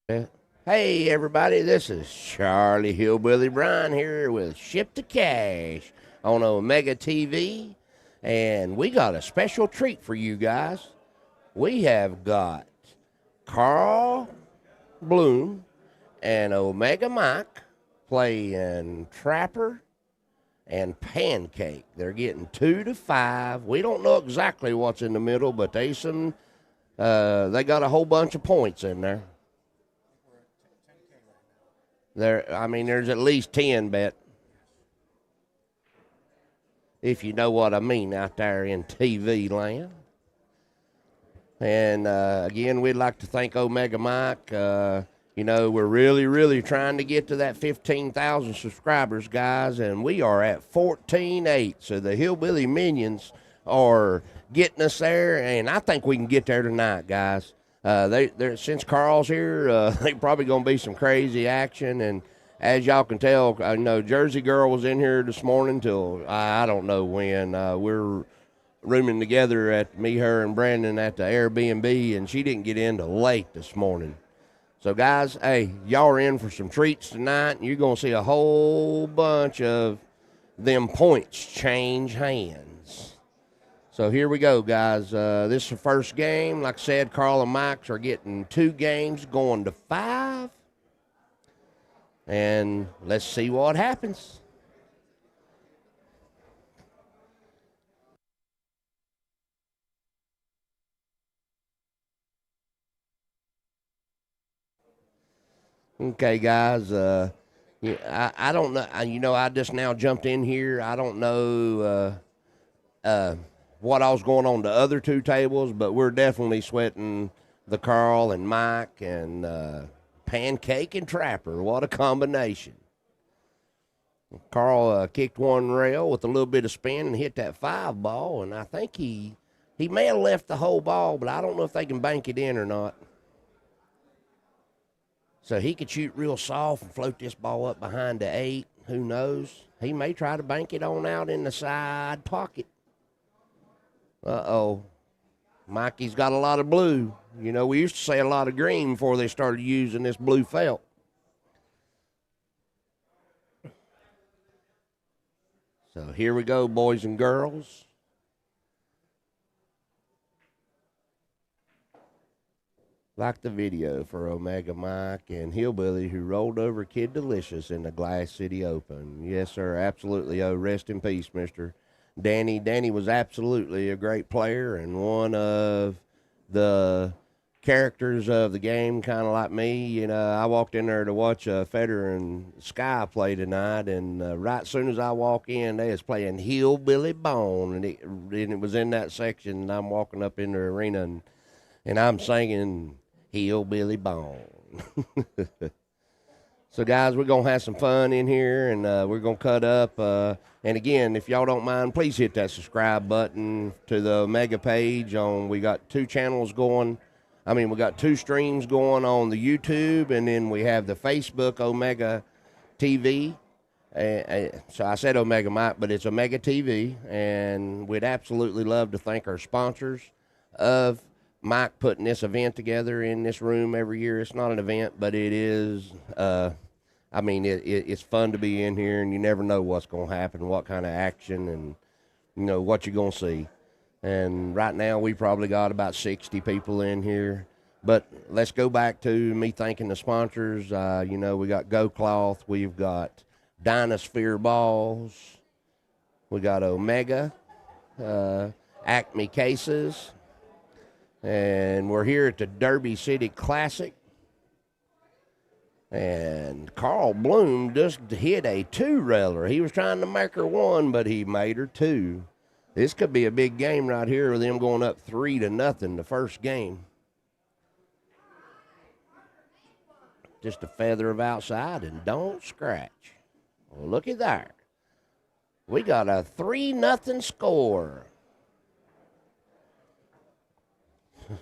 Hey, everybody, this is Charlie Hillbilly Brian here with Ship to Cash on Omega TV, and we got a special treat for you guys. We have got Carl Bloom and Omega Mike playing Trapper and Pancake. They're getting 2-5. We don't know exactly what's in the middle, but they got a whole bunch of points in there. There's at least 10 bet, if you know what I mean, out there in TV land. And again, we'd like to thank Omega Mike. We're really, really trying to get to that 15,000 subscribers, guys, and we are at 14.8. So the Hillbilly Minions are getting us there, and I think we can get there tonight, guys. Since Carl's here, they probably gonna be some crazy action, and as y'all can tell, I know Jersey Girl was in here this morning till I don't know when. We're rooming together at her and Brandon at the Airbnb, and she didn't get in till late this morning. So guys, hey, y'all are in for some treats tonight, and you're gonna see a whole bunch of them points change hands. So here we go, guys. This is the first game. Like I said, Carl and Mike's are getting 2 games going to 5. And let's see what happens. Okay, guys. I don't know. I just now jumped in here. I don't know what all's going on the other 2 tables, but we're definitely sweating the Carl and Mike and Pancake and Trapper. What a combination. Carl kicked one rail with a little bit of spin and hit that 5 ball, and I think he may have left the whole ball, but I don't know if they can bank it in or not. So he could shoot real soft and float this ball up behind the 8. Who knows? He may try to bank it on out in the side pocket. Uh-oh. Mikey's got a lot of blue. We used to say a lot of green before they started using this blue felt. So here we go, boys and girls. Like the video for Omega Mike and Hillbilly, who rolled over Kid Delicious in the Glass City Open. Yes, sir, absolutely. Oh, rest in peace, Mr. Danny. Danny was absolutely a great player and one of the characters of the game, kind of like me. I walked in there to watch Federer and Sky play tonight, and right as soon as I walk in, they was playing Hillbilly Bone, and it was in that section, and I'm walking up in the arena, and I'm singing Hillbilly Bone. So, guys, we're going to have some fun in here, and we're going to cut up. And, again, if y'all don't mind, please hit that subscribe button to the Omega page. We got 2 channels going. We got 2 streams going on the YouTube, and then we have the Facebook Omega TV. So I said Omega Mike, but it's Omega TV, and we'd absolutely love to thank our sponsors of Mike putting this event together in this room every year. It's not an event, but it is. It's fun to be in here, and you never know what's going to happen, what kind of action, and what you're going to see. And right now, we probably got about 60 people in here. But let's go back to me thanking the sponsors. We got Go Cloth, we've got Dinosphere Balls, we got Omega, Acme Cases. And we're here at the Derby City Classic. And Carl Bloom just hit a 2-railer. He was trying to make her 1, but he made her 2. This could be a big game right here with them going up 3-0 the first game. Just a feather of outside and don't scratch. Well, look at there. We got a 3-0 score.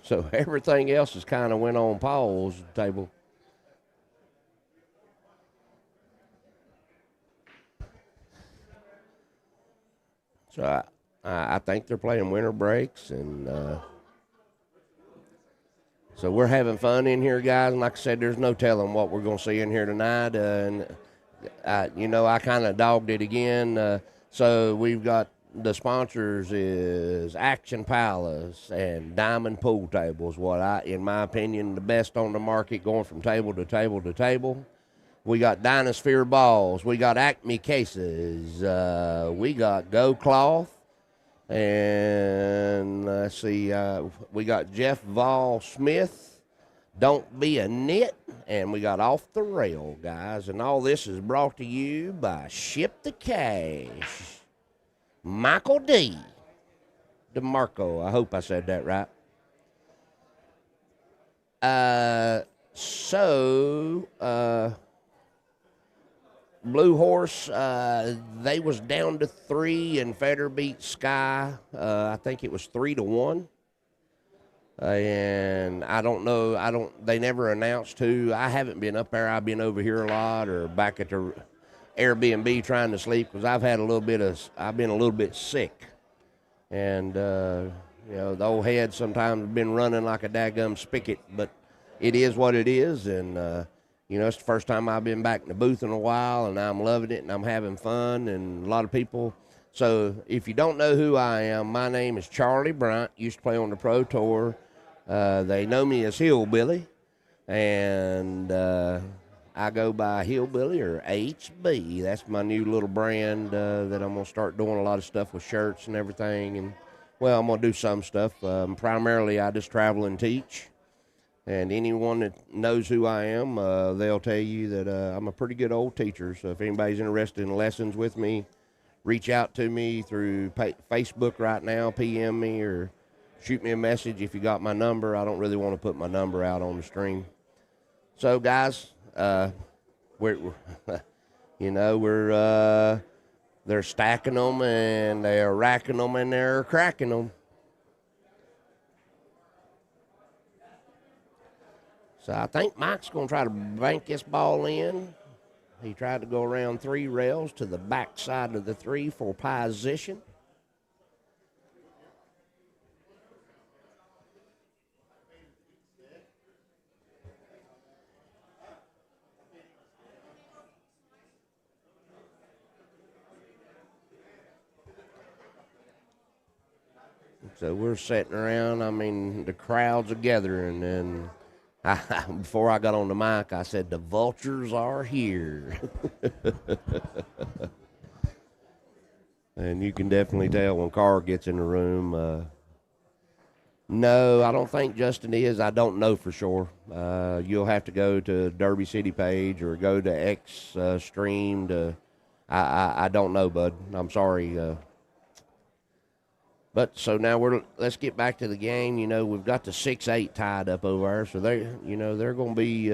So everything else has kind of went on pause table. So I think they're playing winter breaks, and So we're having fun in here, guys. And like I said, there's no telling what we're going to see in here tonight. I kind of dogged it again. So we've got the sponsors is Action Palace and Diamond Pool Tables. In my opinion, the best on the market, going from table to table to table. We got Dynasphere balls. We got Acme cases. We got Go Cloth. And let's see, we got Jeff Vol Smith, Don't Be a Nit, and we got Off the Rail, guys. And all this is brought to you by Ship the Cash, Michael D. DeMarco. I hope I said that right. Blue Horse, they was down to 3, and Feder beat Sky. I think it was 3-1. And I don't know. They never announced who. I haven't been up there. I've been over here a lot or back at the Airbnb trying to sleep because I've been a little bit sick. And, the old head sometimes been running like a daggum spigot, but it is what it is. And, it's the first time I've been back in the booth in a while, and I'm loving it, and I'm having fun, and a lot of people. So if you don't know who I am, my name is Charlie Bryant. Used to play on the Pro Tour. They know me as Hillbilly, and I go by Hillbilly or HB. That's my new little brand that I'm going to start doing a lot of stuff with shirts and everything. And, well, I'm going to do some stuff. Primarily, I just travel and teach. And anyone that knows who I am, they'll tell you that I'm a pretty good old teacher. So if anybody's interested in lessons with me, reach out to me through Facebook right now, PM me, or shoot me a message if you got my number. I don't really want to put my number out on the stream. So, guys, they're stacking them, and they're racking them, and they're cracking them. So I think Mike's going to try to bank this ball in. He tried to go around 3 rails to the back side of the 3 for position. So we're sitting around. I mean, the crowds are gathering, and before I got on the mic, I said, the vultures are here. And you can definitely tell when Carl gets in the room. No, I don't think Justin is. I don't know for sure. You'll have to go to Derby City page or go to X stream. I don't know, bud. I'm sorry. But so now let's get back to the game. We've got the 6-8 tied up over there. So they're going to be,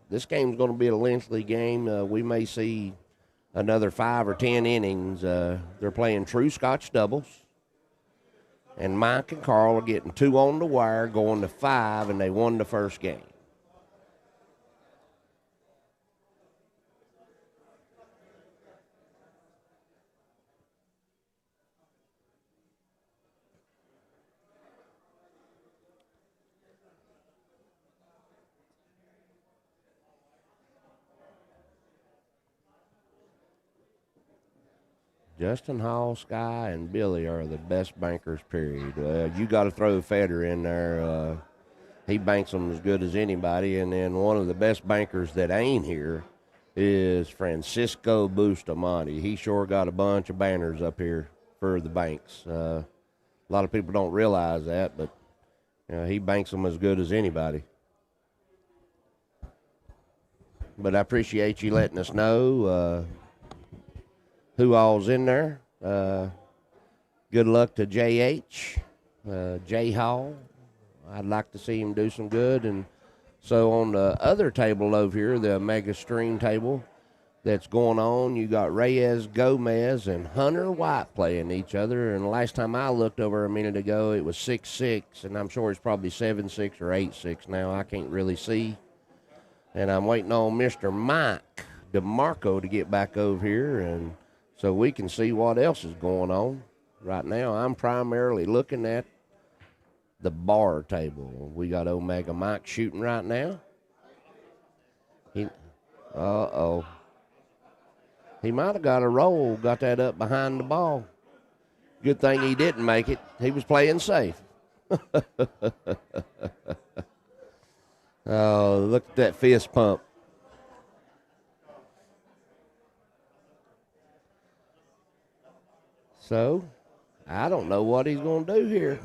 this game's going to be a lengthy game. We may see another 5 or 10 innings. They're playing true Scotch doubles. And Mike and Carl are getting 2 on the wire, going to 5, and they won the first game. Justin Hall, Sky, and Billy are the best bankers, period. You got to throw Feder in there. He banks them as good as anybody. And then one of the best bankers that ain't here is Francisco Bustamante. He sure got a bunch of banners up here for the banks. A lot of people don't realize that, but he banks them as good as anybody. But I appreciate you letting us know who all's in there. Good luck to JH, J Hall. I'd like to see him do some good. And so on the other table over here, the Mega Stream table that's going on, you got Reyes, Gomez, and Hunter White playing each other. And the last time I looked over a minute ago, it was 6-6, and I'm sure it's probably 7-6 or 8-6 now. I can't really see. And I'm waiting on Mr. Mike DeMarco to get back over here, and so we can see what else is going on. Right now, I'm primarily looking at the bar table. We got Omega Mike shooting right now. Uh-oh. He might have got a roll, got that up behind the ball. Good thing he didn't make it. He was playing safe. Oh, look at that fist pump. So, I don't know what he's going to do here.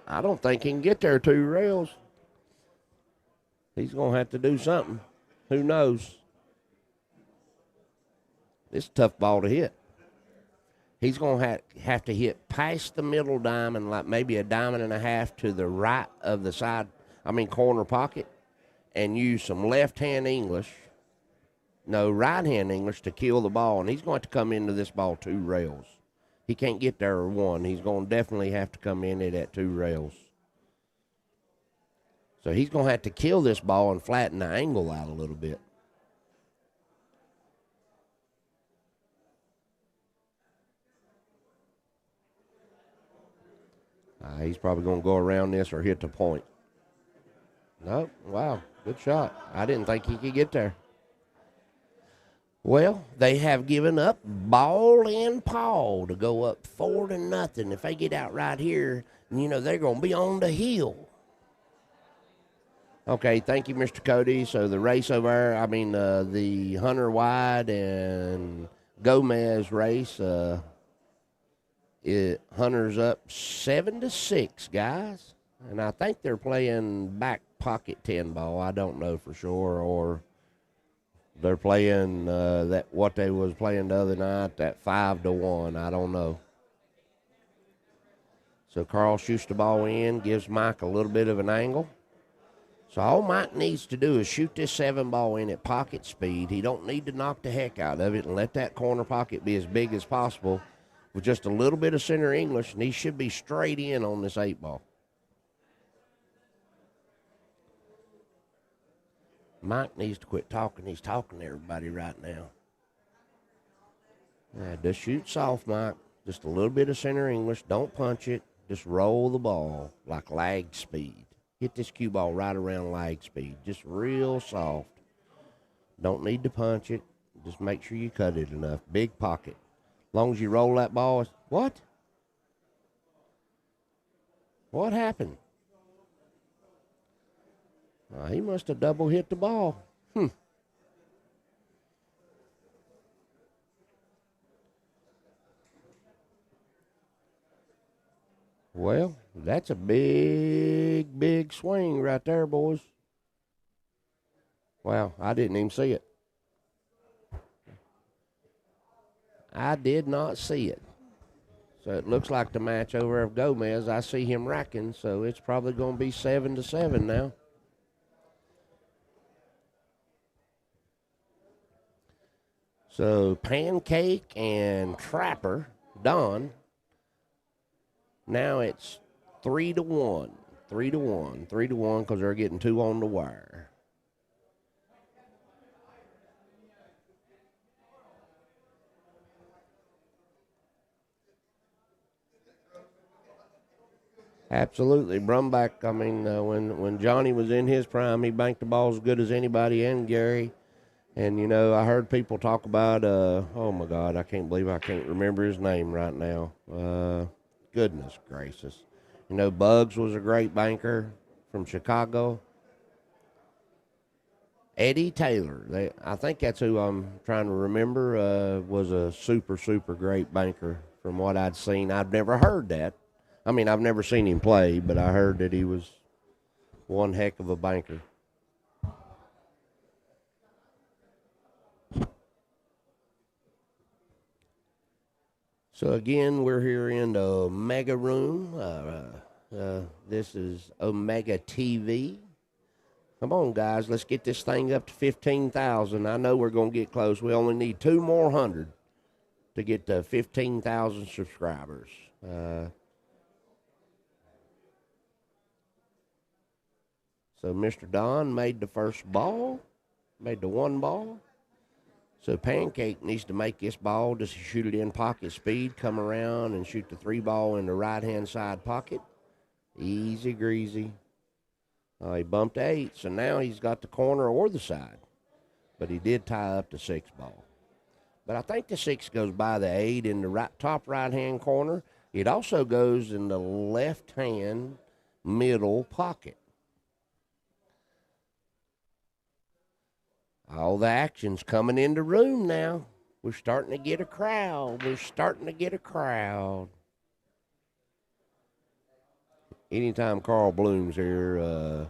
I don't think he can get there 2 rails. He's going to have to do something. Who knows? It's a tough ball to hit. He's going to have to hit past the middle diamond, like maybe a diamond and a half to the right of the corner pocket, and use some left-hand English, right-hand English to kill the ball. And he's going to have to come into this ball 2 rails. He can't get there 1. He's going to definitely have to come in it at 2 rails. So he's going to have to kill this ball and flatten the angle out a little bit. He's probably going to go around this or hit the point. Nope. Wow. Good shot. I didn't think he could get there. Well, they have given up ball and paw to go up 4-0. If they get out right here, they're going to be on the hill. Okay, thank you, Mr. Cody. So the race over there, the Hunter Wide and Gomez race, Hunter's up 7-6, guys. And I think they're playing back pocket 10 ball. I don't know for sure. Or they're playing what they was playing the other night, that 5-1. I don't know. So Carl shoots the ball in, gives Mike a little bit of an angle. So all Mike needs to do is shoot this 7 ball in at pocket speed. He don't need to knock the heck out of it and let that corner pocket be as big as possible with just a little bit of center English, and he should be straight in on this 8 ball. Mike needs to quit talking. He's talking to everybody right now. Just shoot soft, Mike. Just a little bit of center English. Don't punch it. Just roll the ball like lag speed. Hit this cue ball right around lag speed. Just real soft. Don't need to punch it. Just make sure you cut it enough. Big pocket. As long as you roll that ball. What? What happened? He must have double hit the ball. Well, that's a big, big swing right there, boys. Wow, I didn't even see it. I did not see it. So it looks like the match over of Gomez. I see him racking, so it's probably going to be 7-7 now. So Pancake and Trapper, Don. Now it's 3-1. 3-1 because they're getting 2 on the wire. Absolutely. Brumback, when Johnny was in his prime, he banked the ball as good as anybody and Gary. And, I heard people talk about, oh, my God, I can't believe I can't remember his name right now. Goodness gracious. Bugs was a great banker from Chicago. Eddie Taylor, I think that's who I'm trying to remember, was a super, super great banker from what I'd seen. I've never heard that. I've never seen him play, but I heard that he was one heck of a banker. So, again, we're here in the Omega Room. This is Omega TV. Come on, guys. Let's get this thing up to 15,000. I know we're going to get close. We only need 2 more 100 to get to 15,000 subscribers. So Mr. Don made the first ball, made the 1 ball. So Pancake needs to make this ball, just shoot it in pocket speed, come around and shoot the 3 ball in the right-hand side pocket. Easy greasy. He bumped 8, so now he's got the corner or the side. But he did tie up the 6 ball. But I think the 6 goes by the 8 in the top right-hand corner. It also goes in the left-hand middle pocket. All the action's coming in the room now. We're starting to get a crowd. Anytime Carl Bloom's here,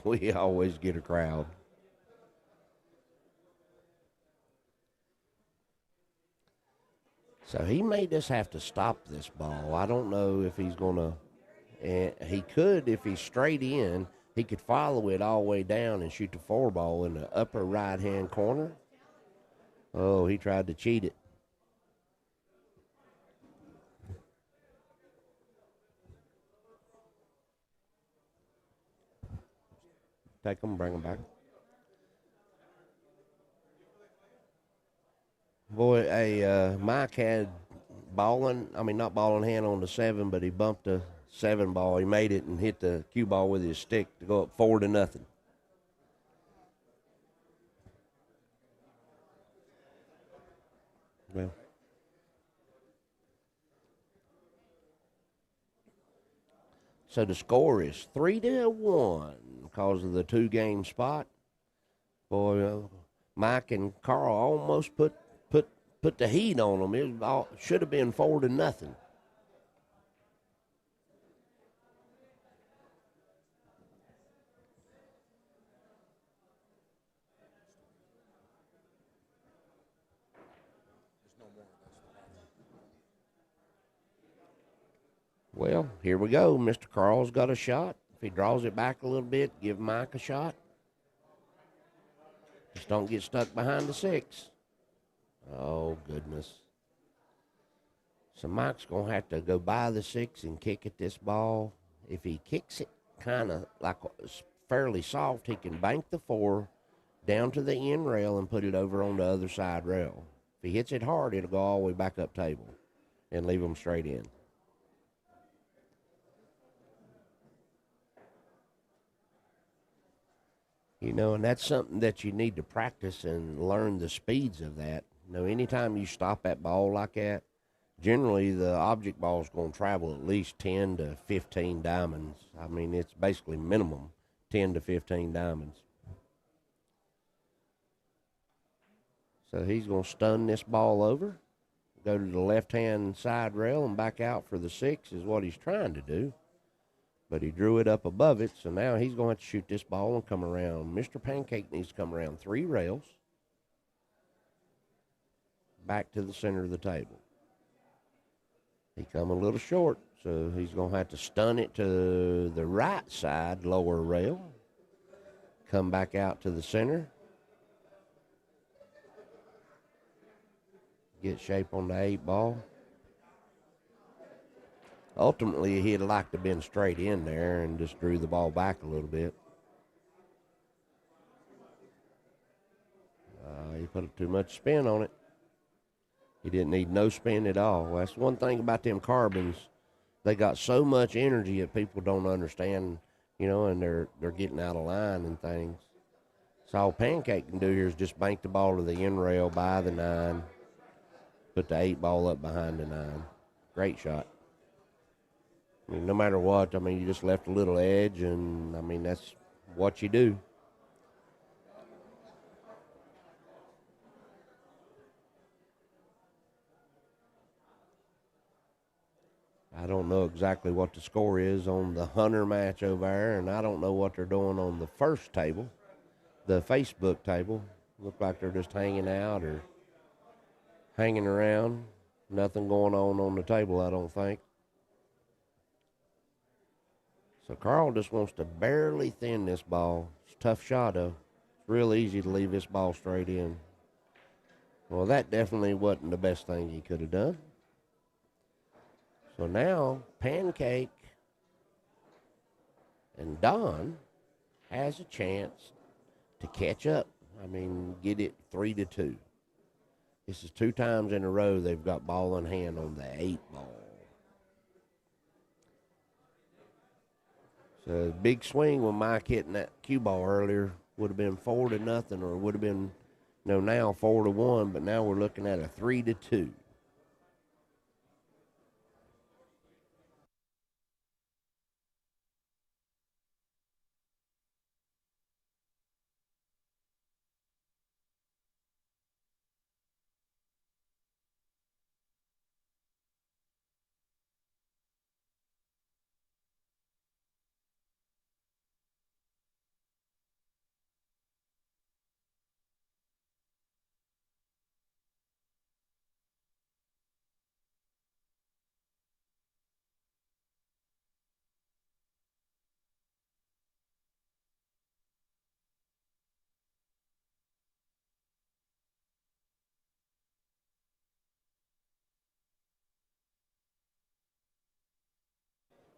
we always get a crowd. So he may just have to stop this ball. I don't know if he's going to. And he could, if he's straight in, he could follow it all the way down and shoot the 4 ball in the upper right-hand corner. Oh, he tried to cheat it. Take them, bring them back. Boy, Mike had not ball in hand on the 7, but he bumped the 7 ball. He made it and hit the cue ball with his stick to go up 4-0. Well, so the score is 3-1 because of the 2-game spot. Boy, Mike and Carl almost put the heat on them. It should have been 4-0. Well, here we go. Mr. Carl's got a shot. If he draws it back a little bit, give Mike a shot. Just don't get stuck behind the 6. Oh, goodness. So Mike's going to have to go by the 6 and kick at this ball. If he kicks it kind of like fairly soft, he can bank the 4 down to the end rail and put it over on the other side rail. If he hits it hard, it'll go all the way back up table and leave him straight in. And that's something that you need to practice and learn the speeds of that. Anytime you stop that ball like that, generally the object ball is going to travel at least 10 to 15 diamonds. It's basically minimum 10 to 15 diamonds. So he's going to stun this ball over, go to the left-hand side rail and back out for the 6 is what he's trying to do. But he drew it up above it, so now he's going to have to shoot this ball and come around. Mr. Pancake needs to come around 3 rails back to the center of the table. He come a little short, so he's going to have to stun it to the right side lower rail, come back out to the center, get shape on the 8 ball. Ultimately, he'd like to have been straight in there and just drew the ball back a little bit. He put too much spin on it. He didn't need no spin at all. That's one thing about them carbons. They got so much energy that people don't understand, and they're getting out of line and things. So all Pancake can do here is just bank the ball to the end rail by the 9, put the 8 ball up behind the 9. Great shot. No matter what, you just left a little edge, and, that's what you do. I don't know exactly what the score is on the Hunter match over there, and I don't know what they're doing on the first table, the Facebook table. Look like they're just hanging out or hanging around. Nothing going on the table, I don't think. So Carl just wants to barely thin this ball. It's a tough shot, though. It's real easy to leave this ball straight in. Well, that definitely wasn't the best thing he could have done. So now Pancake and Don has a chance to catch up. Get it 3-2. This is 2 times in a row they've got ball in hand on the 8 ball. So big swing when Mike hitting that cue ball earlier would have been 4-0, or would have been, now 4-1. But now we're looking at a 3-2.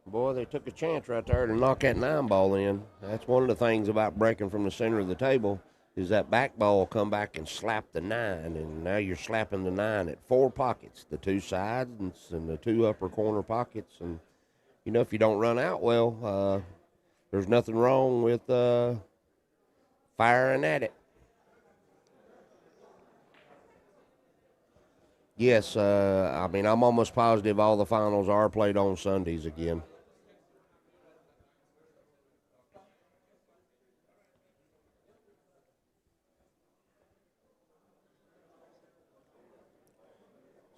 Boy, they took a chance right there to knock that 9 ball in. That's one of the things about breaking from the center of the table is that back ball come back and slap the 9, and now you're slapping the 9 at 4 pockets, the 2 sides and the 2 upper corner pockets. And, if you don't run out well, there's nothing wrong with firing at it. Yes, I'm almost positive all the finals are played on Sundays again.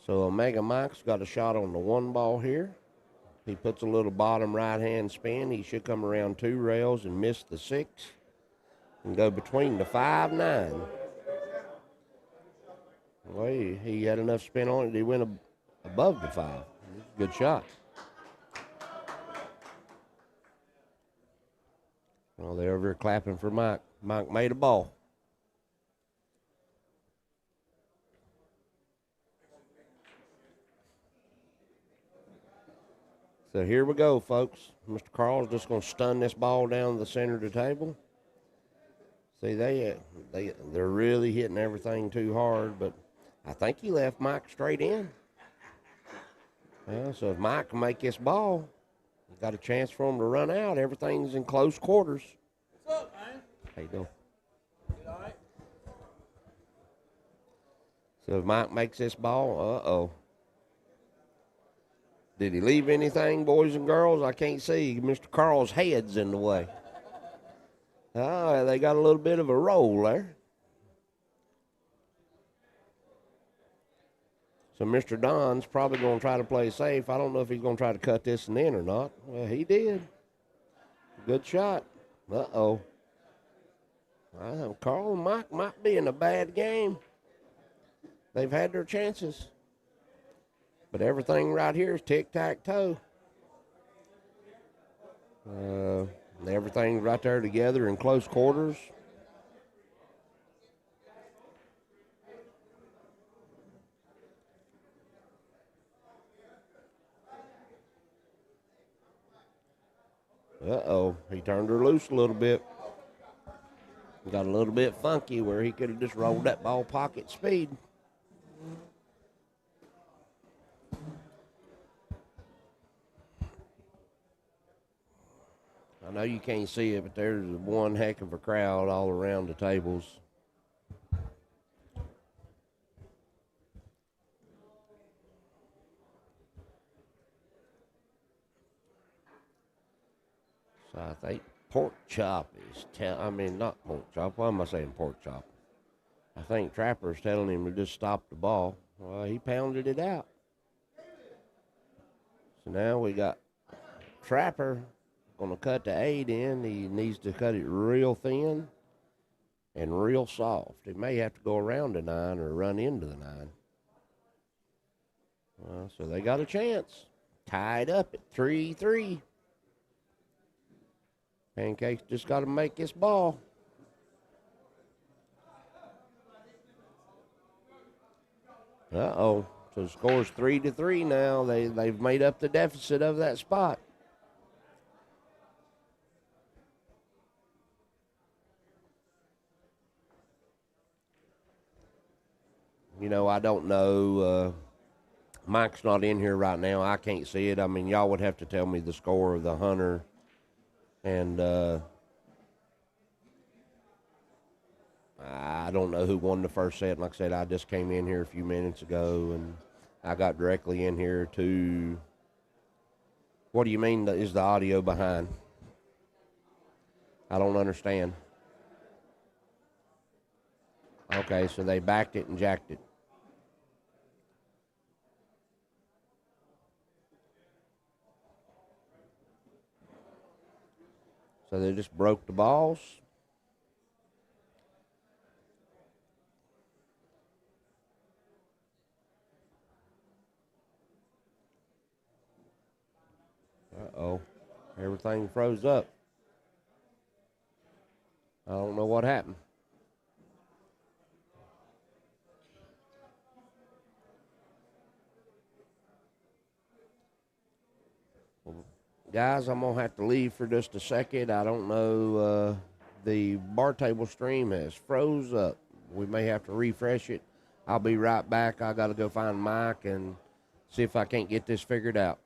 So Omega Mike's got a shot on the 1 ball here. He puts a little bottom right-hand spin. He should come around 2 rails and miss the 6 and go between the 5-9. Well, he had enough spin on it. He went above the 5. Good shot. Well, they're over here clapping for Mike. Mike made a ball. So here we go, folks. Mr. Carl's just going to stun this ball down the center of the table. See, they're really hitting everything too hard, but I think he left Mike straight in. So if Mike can make this ball, got a chance for him to run out. Everything's in close quarters. What's up, man? How you doing? You all right? So if Mike makes this ball, uh-oh. Did he leave anything, boys and girls? I can't see. Mr. Carl's head's in the way. Oh, they got a little bit of a roll there. So Mr. Don's probably going to try to play safe. I don't know if he's going to try to cut this one in or not. Well, he did. Good shot. Uh-oh. Carl and Mike might be in a bad game. They've had their chances. But everything right here is tic-tac-toe. Everything's right there together in close quarters. Uh-oh, he turned her loose a little bit. Got a little bit funky where he could have just rolled that ball pocket speed. I know you can't see it, but there's one heck of a crowd all around the tables. So I think pork chop is, not pork chop. Why am I saying pork chop? I think Trapper's telling him to just stop the ball. Well, he pounded it out. So now we got Trapper going to cut the 8 in. He needs to cut it real thin and real soft. He may have to go around the 9 or run into the 9. So they got a chance. Tied up at 3-3. Pancake's just got to make this ball. Uh-oh. So the score's 3-3 now. They've made up the deficit of that spot. I don't know. Mike's not in here right now. I can't see it. Y'all would have to tell me the score of the Hunter And I don't know who won the first set. Like I said, I just came in here a few minutes ago, and I got directly in here to. What do you mean? Is the audio behind? I don't understand. Okay, so they backed it and jacked it. So they just broke the balls. Uh-oh. Everything froze up. I don't know what happened. Well, guys, I'm going to have to leave for just a second. I don't know. The bar table stream has froze up. We may have to refresh it. I'll be right back. I got to go find Mike and see if I can't get this figured out.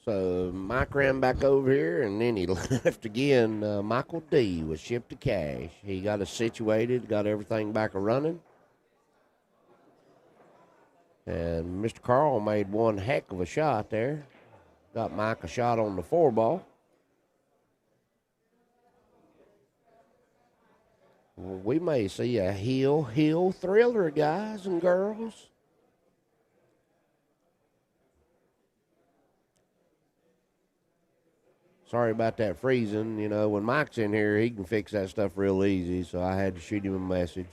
So Mike ran back over here, and then he left again. Michael D was shipped to cash. He got us situated, got everything back a running. And Mr. Carl made one heck of a shot there. Got Mike a shot on the 4-ball. Well, we may see a hill thriller, guys and girls. Sorry about that freezing. You know, when Mike's in here, he can fix that stuff real easy, so I had to shoot him a message.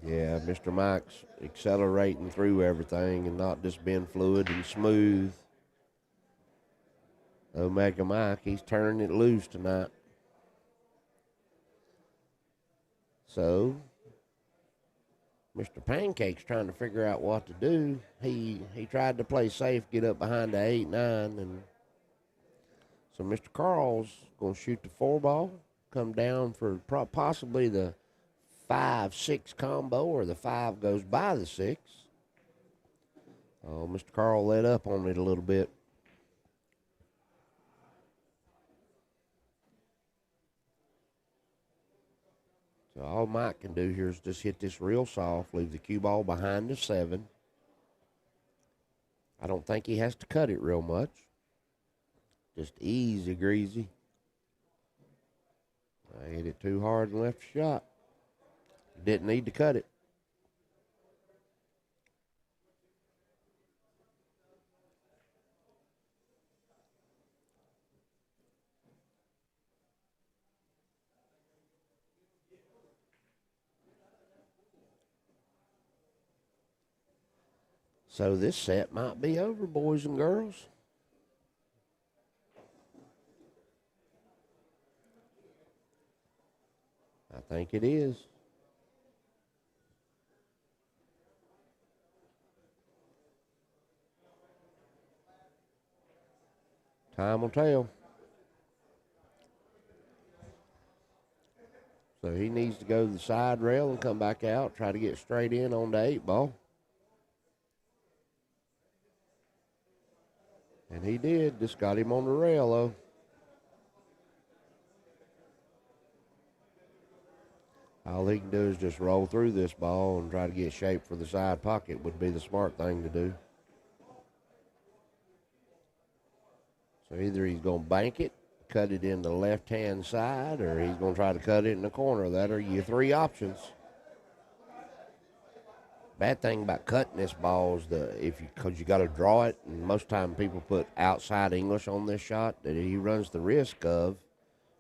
Yeah, Mr. Mike's accelerating through everything and not just being fluid and smooth. Omega Mike, he's turning it loose tonight. So, Mr. Pancake's trying to figure out what to do. He tried to play safe, get up behind the 8-9, and So Mr. Carl's going to shoot the 4-ball, come down for possibly the 5-6 combo, or the 5 goes by the 6. Oh, Mr. Carl let up on it a little bit. So all Mike can do here is just hit this real soft, leave the cue ball behind the 7. I don't think he has to cut it real much. Just easy greasy. I hit it too hard and left the shot. Didn't need to cut it. So this set might be over, boys and girls. I think it is. Time will tell. So he needs to go to the side rail and come back out, try to get straight in on the 8-ball. And he did. Just got him on the rail, though. All he can do is just roll through this ball and try to get shape for the side pocket would be the smart thing to do. So either he's going to bank it, cut it in the left-hand side, or he's going to try to cut it in the corner. That are your 3 options. Bad thing about cutting this ball is because you got to draw it, and most time people put outside English on this shot, that he runs the risk of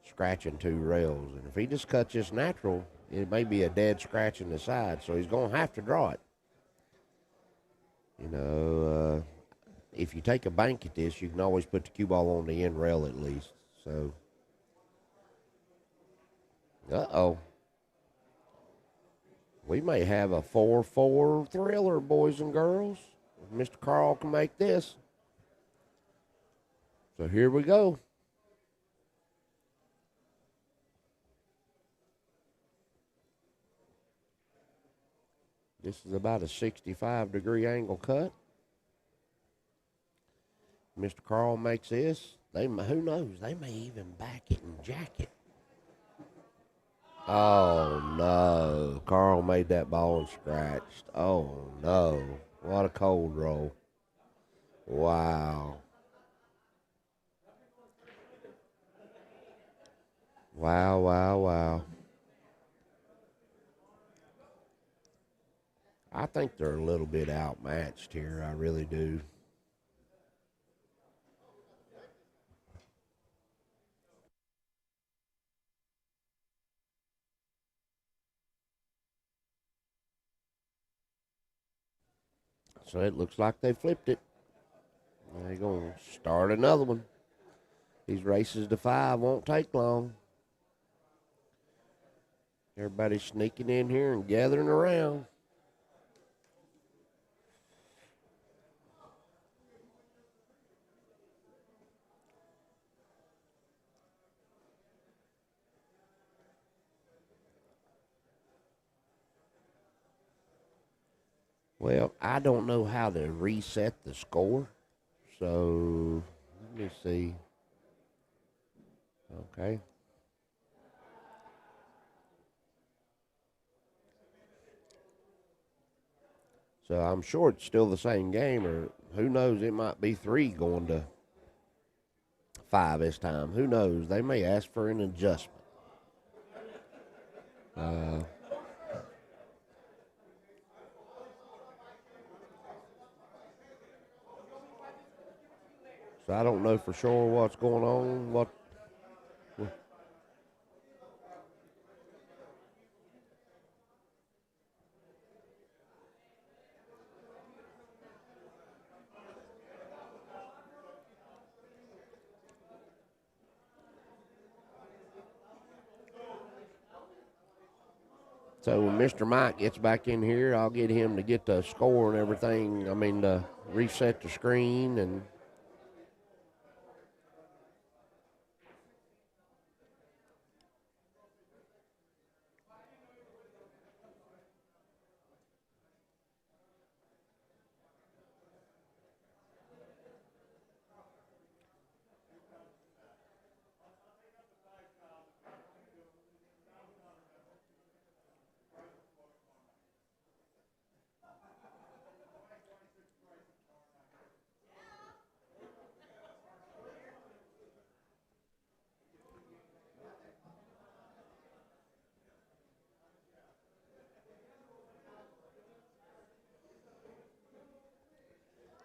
scratching 2 rails. And if he just cuts this natural, it may be a dead scratch in the side, so he's going to have to draw it. If you take a bank at this, you can always put the cue ball on the end rail at least. So, we may have a 4-4 thriller, boys and girls. If Mr. Carl can make this. So here we go. This is about a 65-degree angle cut. Mr. Carl makes this. Who knows? They may even back it and jack it. Oh, no. Carl made that ball and scratched. Oh, no. What a cold roll. Wow. Wow, wow, wow. I think they're a little bit outmatched here. I really do. So it looks like they flipped it. They're going to start another one. These races to 5 won't take long. Everybody's sneaking in here and gathering around. Well, I don't know how to reset the score, so let me see. Okay. So I'm sure it's still the same game, or who knows, it might be 3 going to 5 this time. Who knows? They may ask for an adjustment. So I don't know for sure what's going on. So when Mr. Mike gets back in here, I'll get him to get the score and everything. To reset the screen and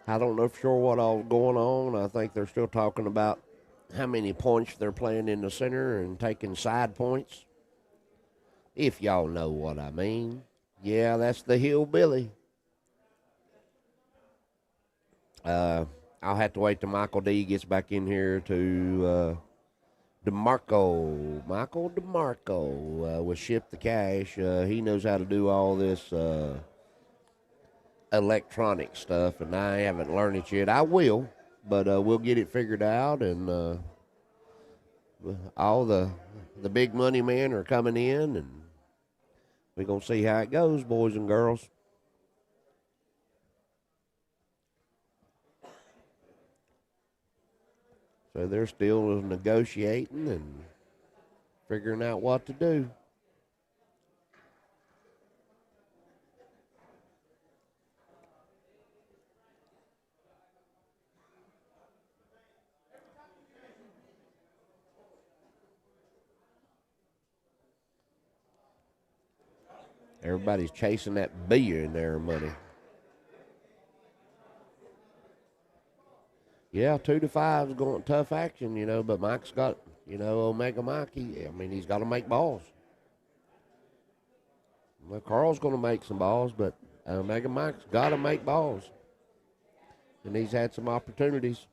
I don't know for sure what all's going on. I think they're still talking about how many points they're playing in the center and taking side points. If y'all know what I mean. Yeah, that's the hillbilly. I'll have to wait till Michael D gets back in here to DeMarco. Michael DeMarco will ship the cash. He knows how to do all this electronic stuff, and I haven't learned it yet. I will, but we'll get it figured out, and all the big money men are coming in, and we're going to see how it goes, boys and girls. So they're still negotiating and figuring out what to do. Everybody's chasing that billionaire money. Yeah, 2-5 is going tough action, but Mike's got, Omega Mike, he's got to make balls. Well, Carl's going to make some balls, but Omega Mike's got to make balls. And he's had some opportunities.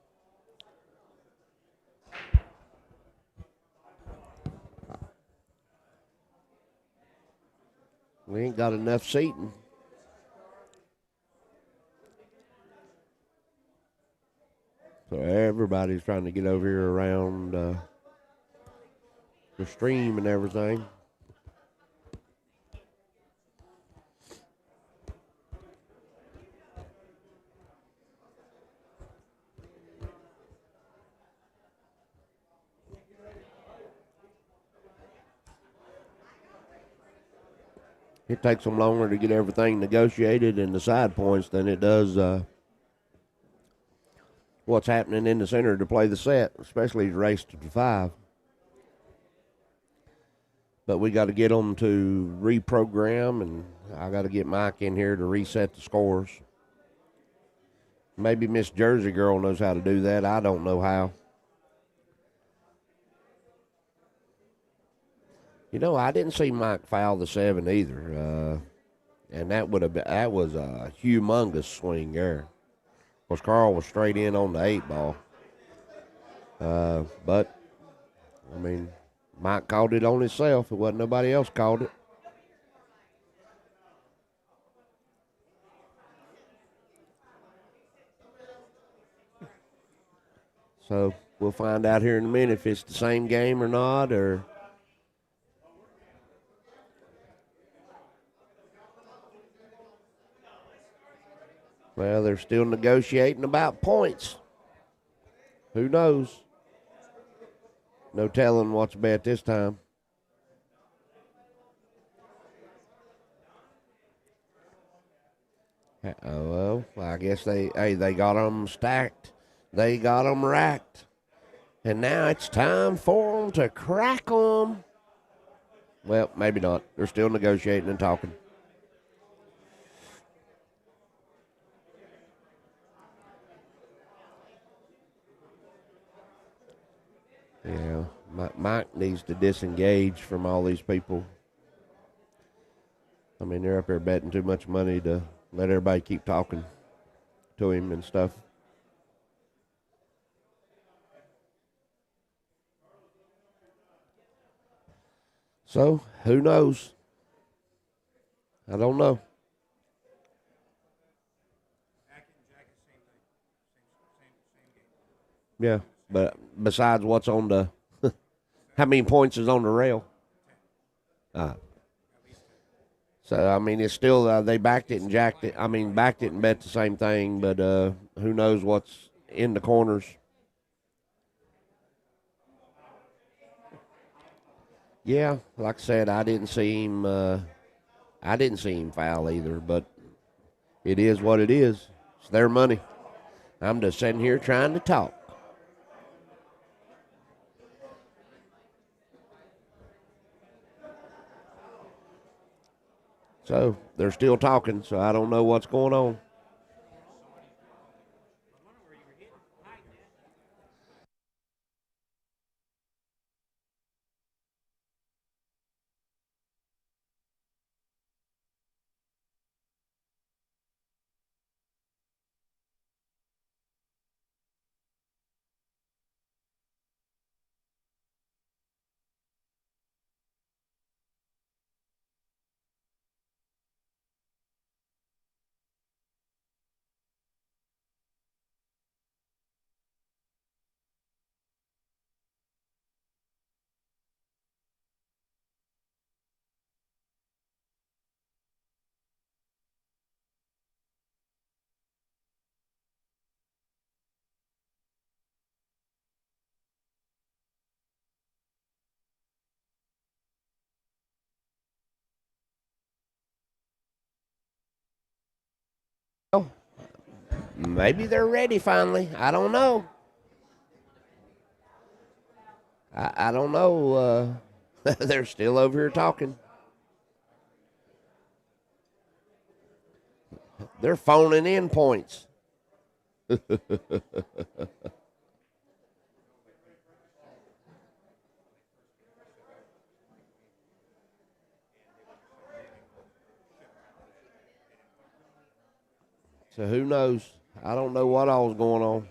We ain't got enough seating. So everybody's trying to get over here around the stream and everything. It takes them longer to get everything negotiated in the side points than it does what's happening in the center to play the set, especially the race to 5. But we got to get them to reprogram, and I got to get Mike in here to reset the scores. Maybe Miss Jersey Girl knows how to do that. I don't know how. I didn't see Mike foul the 7 either, and that was a humongous swing there. Of course, Carl was straight in on the 8 ball, but Mike called it on himself. It wasn't nobody else called it. So we'll find out here in a minute if it's the same game or not, or. Well, they're still negotiating about points. Who knows? No telling what's bet this time. Oh, well, I guess they got them stacked. They got them racked. And now it's time for them to crack them. Well, maybe not. They're still negotiating and talking. Yeah, Mike needs to disengage from all these people. They're up there betting too much money to let everybody keep talking to him and stuff. So, who knows? I don't know. Yeah, but besides what's on the, how many points is on the rail? So, it's still, they backed it and jacked it. Backed it and bet the same thing, but who knows what's in the corners. Yeah, like I said, I didn't see him foul either, but it is what it is. It's their money. I'm just sitting here trying to talk. So they're still talking, so I don't know what's going on. Well, maybe they're ready finally. I don't know. I don't know. They're still over here talking. They're phoning in points. So who knows? I don't know what all's going on.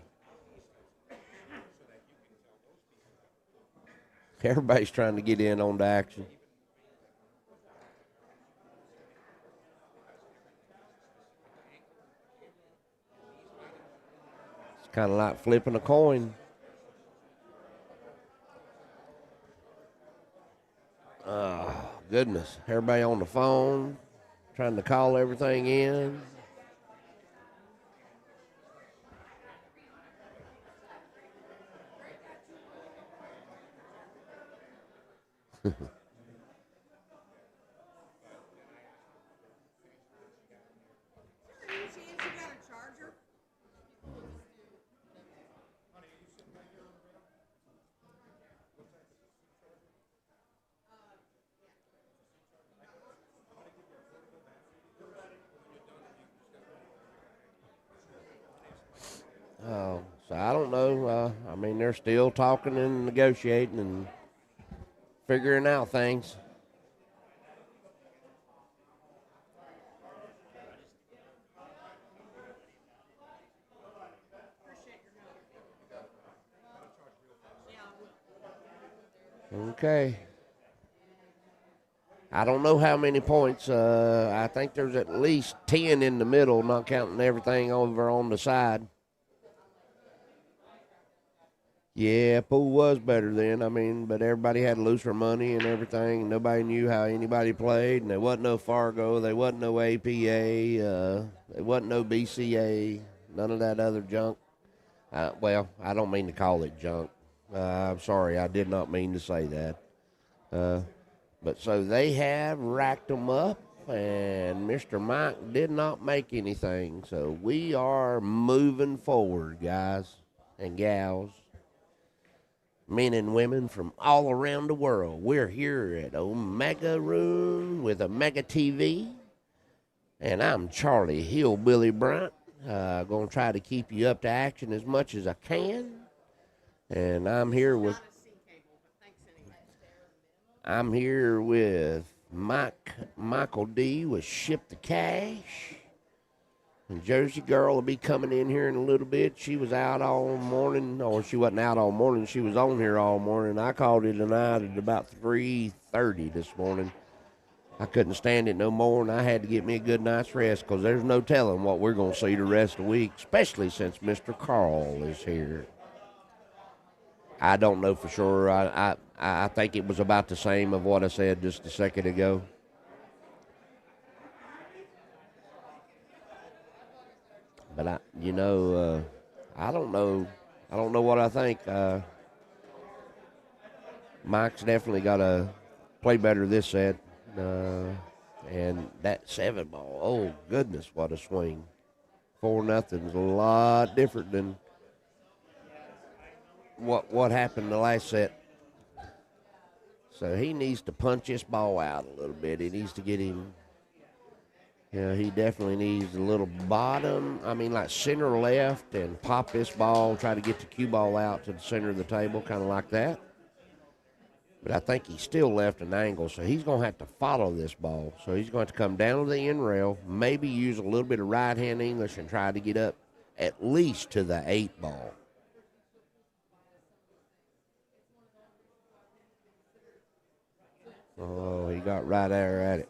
Everybody's trying to get in on the action. It's kind of like flipping a coin. Goodness. Everybody on the phone, trying to call everything in. So I don't know. I mean, they're still talking and negotiating and figuring out things. Okay. I don't know how many points. I think there's at least 10 in the middle, not counting everything over on the side. Yeah, pool was better then. I mean, but everybody had looser money and everything. Nobody knew how anybody played, and there wasn't no Fargo, there wasn't no APA, there wasn't no BCA, none of that other junk. Well, I don't mean to call it junk. I'm sorry, I did not mean to say that. Uh, but so they have racked them up, and Mr. Mike did not make anything. So we are moving forward, guys and gals, men and women from all around the world. We're here at Omega Room with Omega TV, and I'm Charlie Hillbilly Bryant. Going to try to keep you up to action as much as I can. And I'm here with Michael D with Ship the Cash. And Jersey Girl will be coming in here in a little bit. She was out all morning, or she wasn't out all morning. She was on here all morning. I called it tonight at about 3:30 this morning. I couldn't stand it no more, and I had to get me a good night's rest because there's no telling what we're going to see the rest of the week, especially since Mr. Carl is here. I don't know for sure. I think it was about the same of what I said just a second ago. But I don't know. I don't know what I think. Mike's definitely got to play better this set. And that 7-ball, oh goodness, what a swing! 4-0's a lot different than what happened the last set. So he needs to punch this ball out a little bit. He needs to get him. He definitely needs a little bottom. I mean, like center left, and pop this ball. Try to get the cue ball out to the center of the table, kind of like that. But I think he's still left an angle, so he's going to have to follow this ball. So he's going to come down to the end rail, maybe use a little bit of right-hand English and try to get up at least to the 8-ball. Oh, he got right there at it.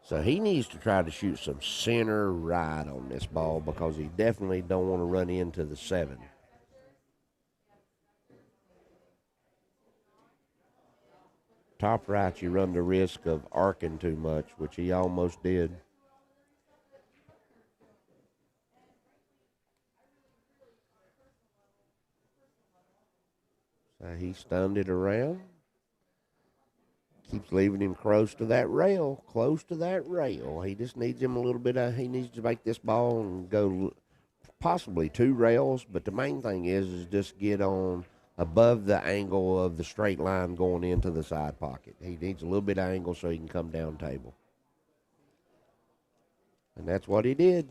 So he needs to try to shoot some center right on this ball because he definitely don't want to run into the 7. Top right, you run the risk of arcing too much, which he almost did. So he stunned it around. Keeps leaving him close to that rail, close to that rail. He just needs him a little bit of, he needs to make this ball and go possibly 2 rails, but the main thing is just get on above the angle of the straight line going into the side pocket. He needs a little bit of angle so he can come down table. And that's what he did.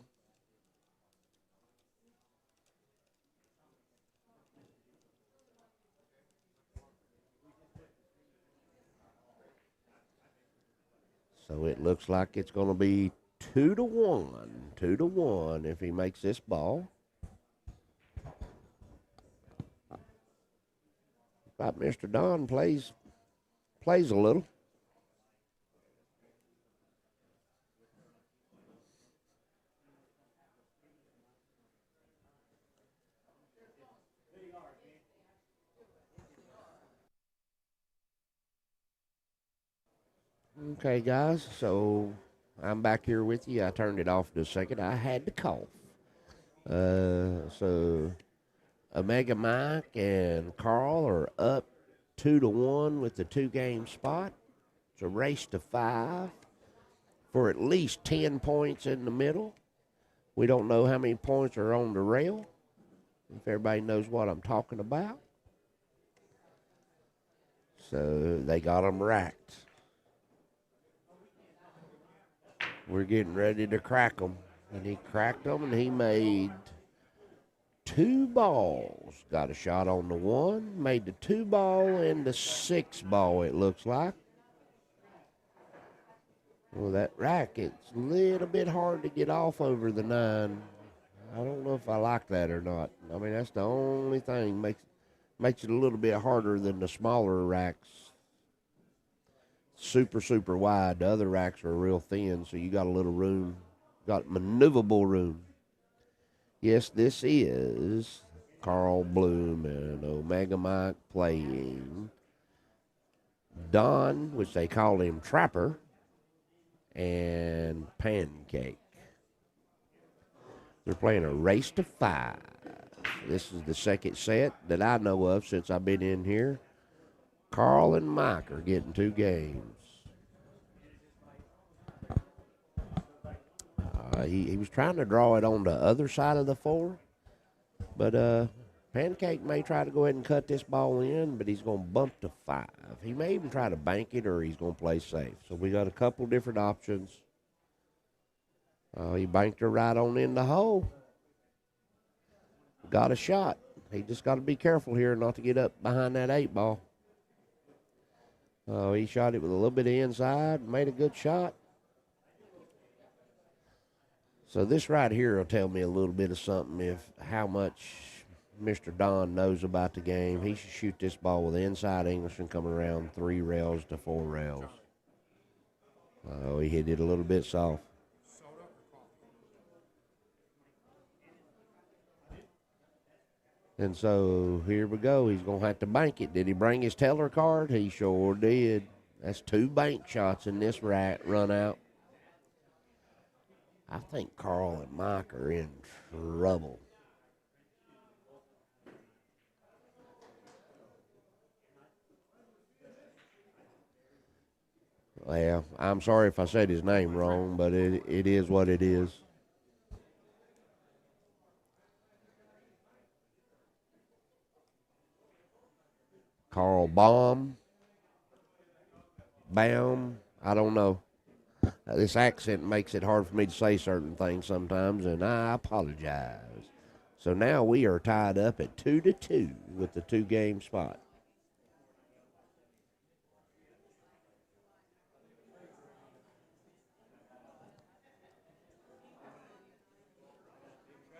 So it looks like it's going to be 2-1. 2-1 if he makes this ball. But Mr. Don plays a little. Okay, guys, so I'm back here with you. I turned it off in a second. I had to cough. So Omega Mike and Carl are up 2-1 with the 2-game spot. It's a race to 5 for at least 10 points in the middle. We don't know how many points are on the rail, if everybody knows what I'm talking about. So they got them racked. We're getting ready to crack them. And he cracked them, and he made 2 balls. Got a shot on the 1, made the 2 ball and the 6 ball, it looks like. Well, that rack, it's a little bit hard to get off over the 9. I don't know if I like that or not. I mean, that's the only thing makes it a little bit harder than the smaller racks. Super wide. The other racks are real thin, so you got a little room, got maneuverable room. Yes, this is Carl Bloom and Omega Mike playing Don, which they call him Trapper, and Pancake. They're playing a race to 5. This is the second set that I know of since I've been in here. Carl and Mike are getting 2 games. He was trying to draw it on the other side of the 4, but Pancake may try to go ahead and cut this ball in, but he's going to bump to 5. He may even try to bank it, or he's going to play safe. So we got a couple different options. He banked her right on in the hole. Got a shot. He just got to be careful here not to get up behind that 8 ball. He shot it with a little bit of inside, made a good shot. So this right here will tell me a little bit of something how much Mr. Don knows about the game. He should shoot this ball with the inside Englishman coming around 3 rails to 4 rails. He hit it a little bit soft. And so here we go. He's going to have to bank it. Did he bring his teller card? He sure did. That's 2 bank shots in this run out. I think Carl and Mike are in trouble. Well, I'm sorry if I said his name wrong, but it is what it is. Carl Baum, I don't know. This accent makes it hard for me to say certain things sometimes, and I apologize. So now we are tied up at 2-2 with the 2-game spot.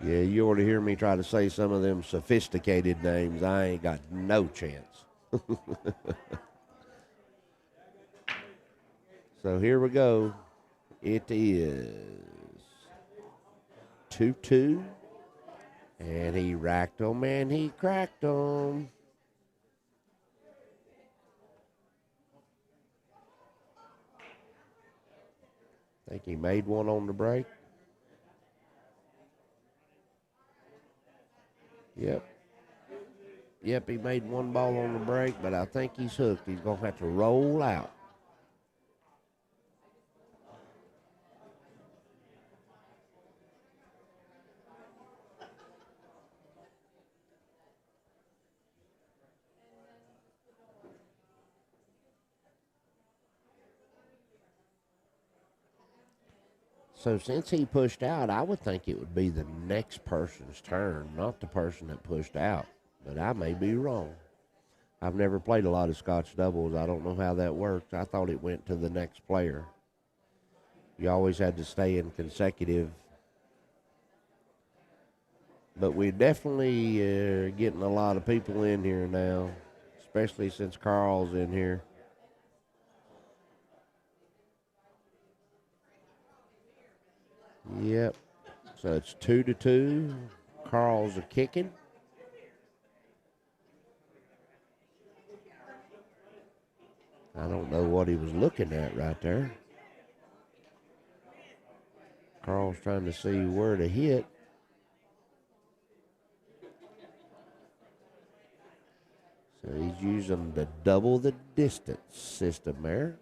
Yeah, you ought to hear me try to say some of them sophisticated names. I ain't got no chance. So here we go. It is 2-2. And he racked them and he cracked them. I think he made one on the break. Yep, he made 1 ball on the break, but I think he's hooked. He's going to have to roll out. So since he pushed out, I would think it would be the next person's turn, not the person that pushed out. But I may be wrong. I've never played a lot of Scotch doubles. I don't know how that works. I thought it went to the next player. You always had to stay in consecutive. But we're definitely getting a lot of people in here now, especially since Carl's in here. Yep. So it's 2-2. Carl's a kicking. I don't know what he was looking at right there. Carl's trying to see where to hit. So he's using the double the distance system there.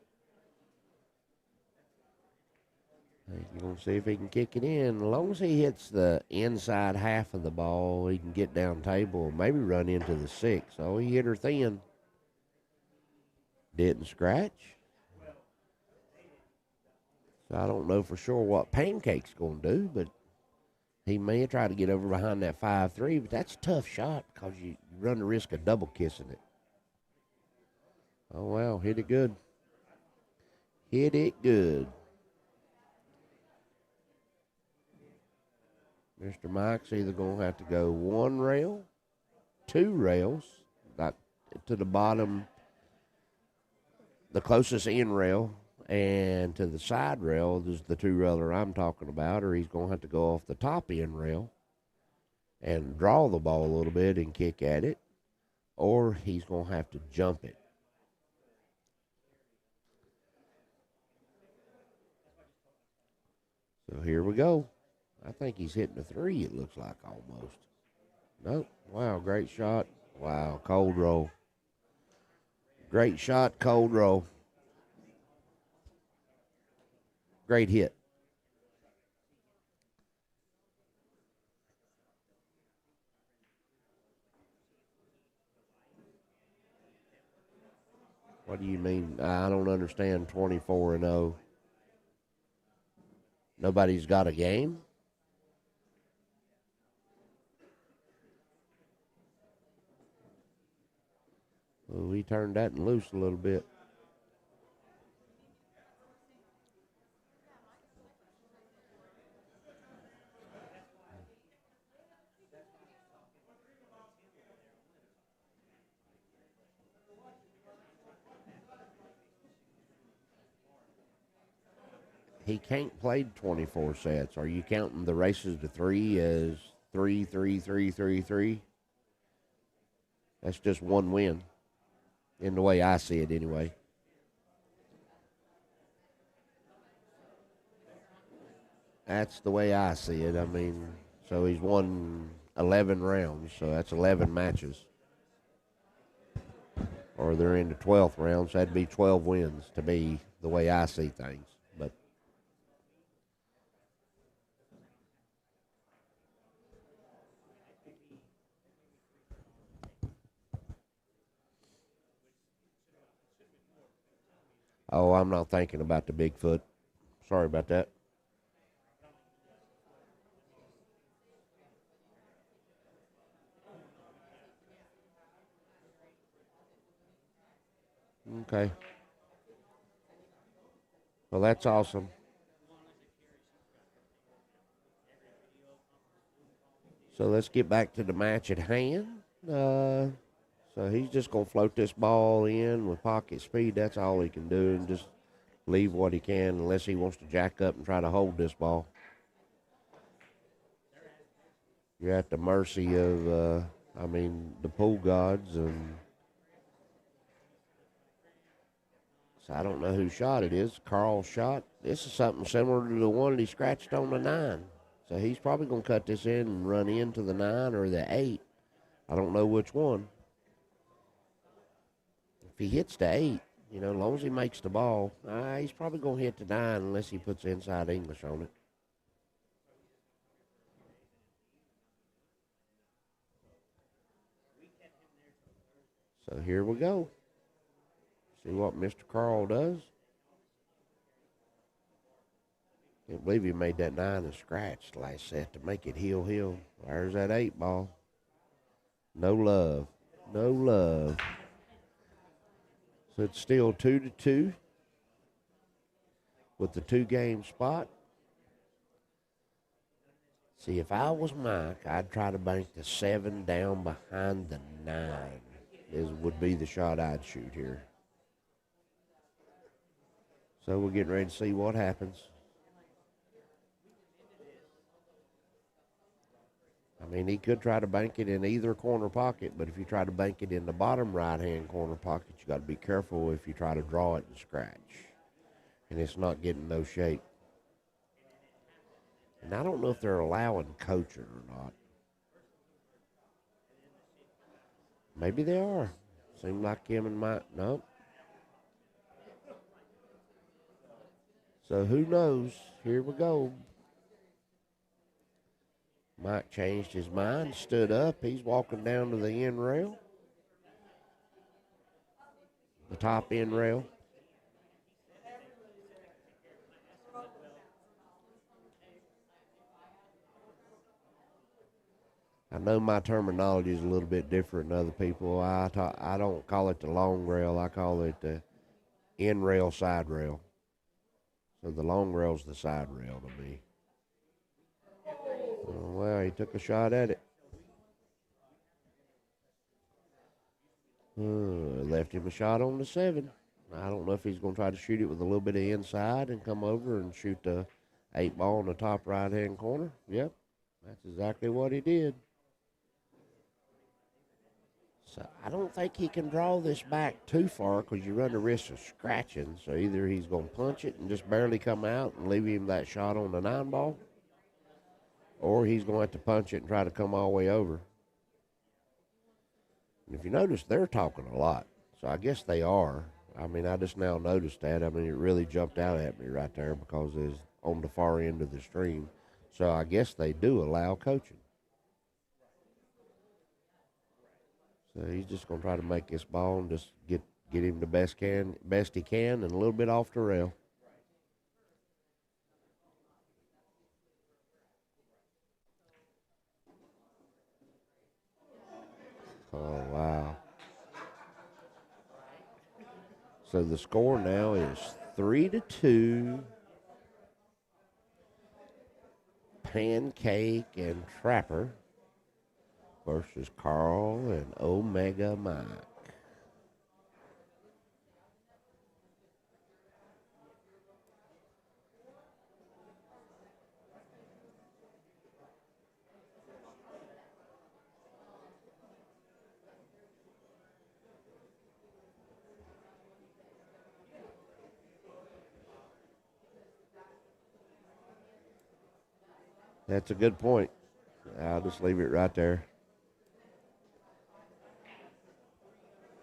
You're going to see if he can kick it in. As long as he hits the inside half of the ball, he can get down table, maybe run into the six. Oh, he hit her thin. Didn't scratch. So I don't know for sure what Pancake's going to do, but he may try to get over behind that 5-3, but that's a tough shot because you run the risk of double kissing it. Oh, wow, hit it good. Hit it good. Mr. Mike's either going to have to go one rail, two rails, like to the bottom, the closest end rail, and to the side rail is the two railer I'm talking about, or he's going to have to go off the top end rail and draw the ball a little bit and kick at it, or he's going to have to jump it. So here we go. I think he's hitting a three, it looks like almost. Nope. Wow, great shot. Wow, cold roll. Great shot, cold roll. Great hit. What do you mean? I don't understand 24-0. Nobody's got a game? Well, we turned that loose a little bit. He can't play 24 sets. Are you counting the races to three as 3, 3, 3, 3, 3? That's just one win, in the way I see it anyway. That's the way I see it. I mean, so he's won 11 rounds, so that's 11 matches. Or they're in the 12th round, so that'd be 12 wins to me, the way I see things. But oh, I'm not thinking about the Bigfoot. Sorry about that. Okay. Well, that's awesome. So let's get back to the match at hand. So he's just going to float this ball in with pocket speed. That's all he can do, and just leave what he can unless he wants to jack up and try to hold this ball. You're at the mercy of, the pool gods. And so I don't know whose shot it is. Carl's shot. This is something similar to the one that he scratched on the 9. So he's probably going to cut this in and run into the 9 or the 8. I don't know which one. If he hits the 8, as long as he makes the ball, he's probably going to hit the 9 unless he puts inside English on it. So here we go. See what Mr. Carl does. Can't believe he made that 9 and scratch last set to make it heel. There's that 8 ball. No love. No love. So it's still 2-2 with the 2-game spot. See, if I was Mike, I'd try to bank the 7 down behind the 9. Would be the shot I'd shoot here. So we're getting ready to see what happens. I mean, he could try to bank it in either corner pocket, but if you try to bank it in the bottom right-hand corner pocket, you got to be careful if you try to draw it and scratch. And it's not getting no shape. And I don't know if they're allowing coaching or not. Maybe they are. Seemed like him and Mike. Nope. So who knows? Here we go. Mike changed his mind, stood up. He's walking down to the end rail. The top end rail. I know my terminology is a little bit different than other people. I don't call it the long rail. I call it the end rail, side rail. So the long rail's the side rail to me. Well, he took a shot at it. Left him a shot on the 7. I don't know if he's going to try to shoot it with a little bit of inside and come over and shoot the 8 ball in the top right-hand corner. Yep, that's exactly what he did. So I don't think he can draw this back too far because you run the risk of scratching. So either he's going to punch it and just barely come out and leave him that shot on the 9 ball, or he's going to have to punch it and try to come all the way over. And if you notice, they're talking a lot. So I guess they are. I mean, I just now noticed that. I mean, it really jumped out at me right there because it's on the far end of the stream. So I guess they do allow coaching. So he's just going to try to make this ball and just get him the best he can and a little bit off the rail. Oh, wow. So the score now is 3-2. Pancake and Trapper versus Carl and Omega Mike. That's a good point. I'll just leave it right there.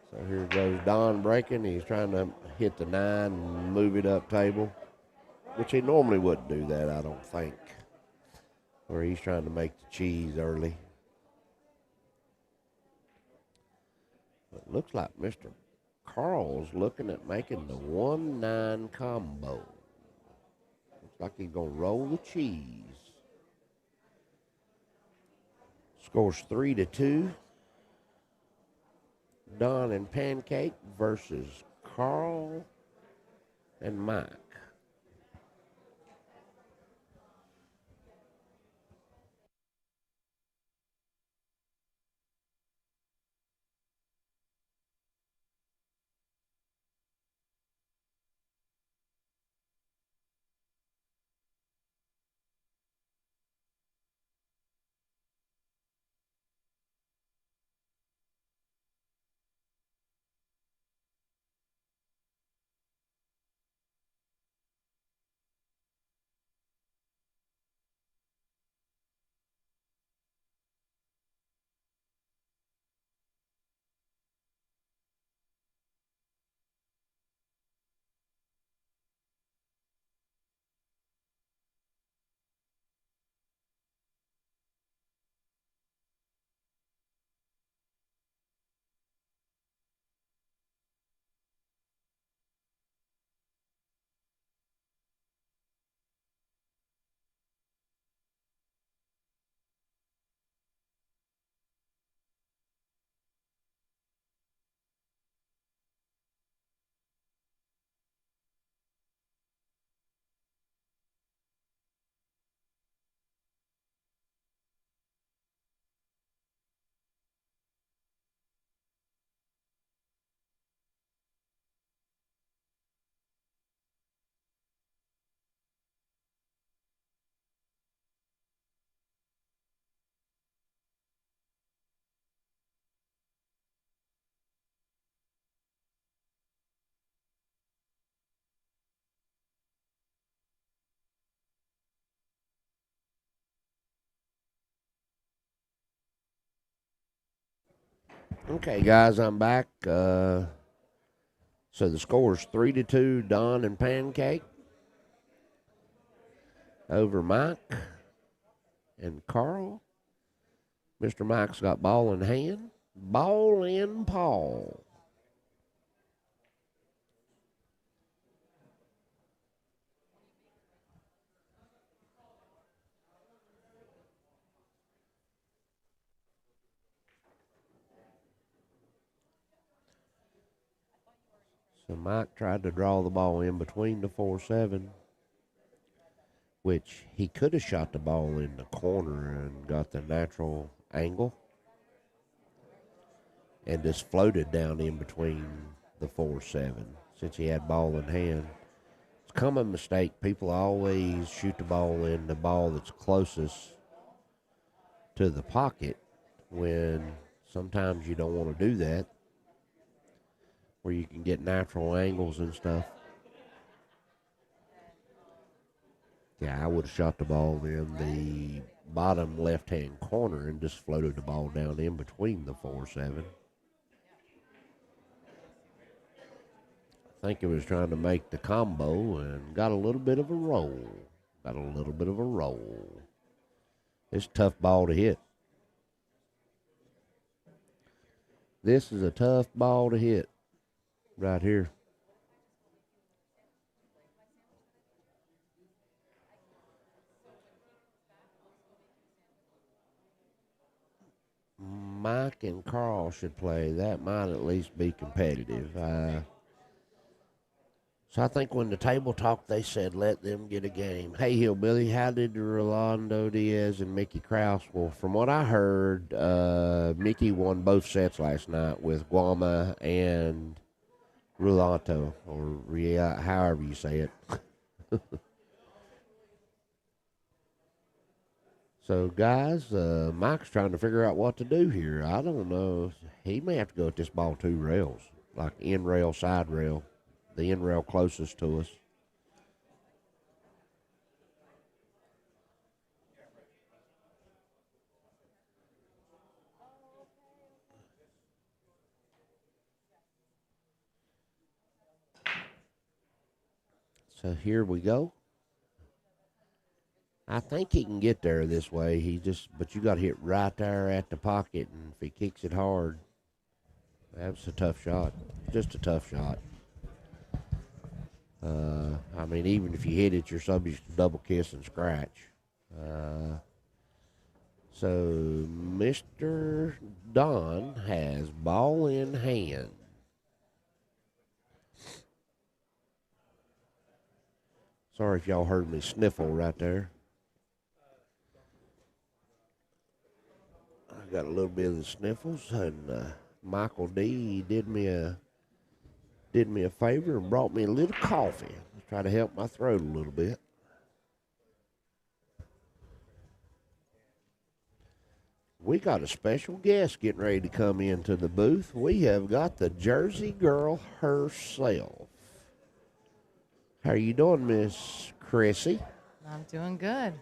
So here goes Don breaking. He's trying to hit the 9 and move it up table, which he normally wouldn't do that, I don't think. Or he's trying to make the cheese early. But it looks like Mr. Carl's looking at making the 1-9 combo. Looks like he's going to roll the cheese. Scores 3-2. Don and Pancake versus Carl and Mike. Okay, guys, I'm back. So the score's 3-2, Don and Pancake over Mike and Carl. Mr. Mike's got ball in hand, ball in paw. So Mike tried to draw the ball in between the 4-7, which he could have shot the ball in the corner and got the natural angle and just floated down in between the 4-7 since he had ball in hand. It's a common mistake. People always shoot the ball in the ball that's closest to the pocket when sometimes you don't want to do that, where you can get natural angles and stuff. Yeah, I would have shot the ball in the bottom left-hand corner and just floated the ball down in between the 4-7. I think it was trying to make the combo and got a little bit of a roll. It's a tough ball to hit. This is a tough ball to hit right here. Mike and Carl should play. That might at least be competitive. So I think when the table talked, they said let them get a game. Hey, Hillbilly, how did Rolando Diaz and Mickey Krause? Well, from what I heard, Mickey won both sets last night with Guama and Rulanto, or however you say it. So, guys, Mike's trying to figure out what to do here. I don't know. He may have to go at this ball 2 rails, like in rail, side rail, the end rail closest to us. So here we go. I think he can get there this way. But you got to hit right there at the pocket, and if he kicks it hard, that's a tough shot. Just a tough shot. I mean, even if you hit it, you're subject to double kiss and scratch. So Mr. Don has ball in hand. Sorry if y'all heard me sniffle right there. I got a little bit of the sniffles, and Michael D did me a favor and brought me a little coffee to try to help my throat a little bit. We got a special guest getting ready to come into the booth. We have got the Jersey girl herself. How are you doing, Miss Chrissy? I'm doing good.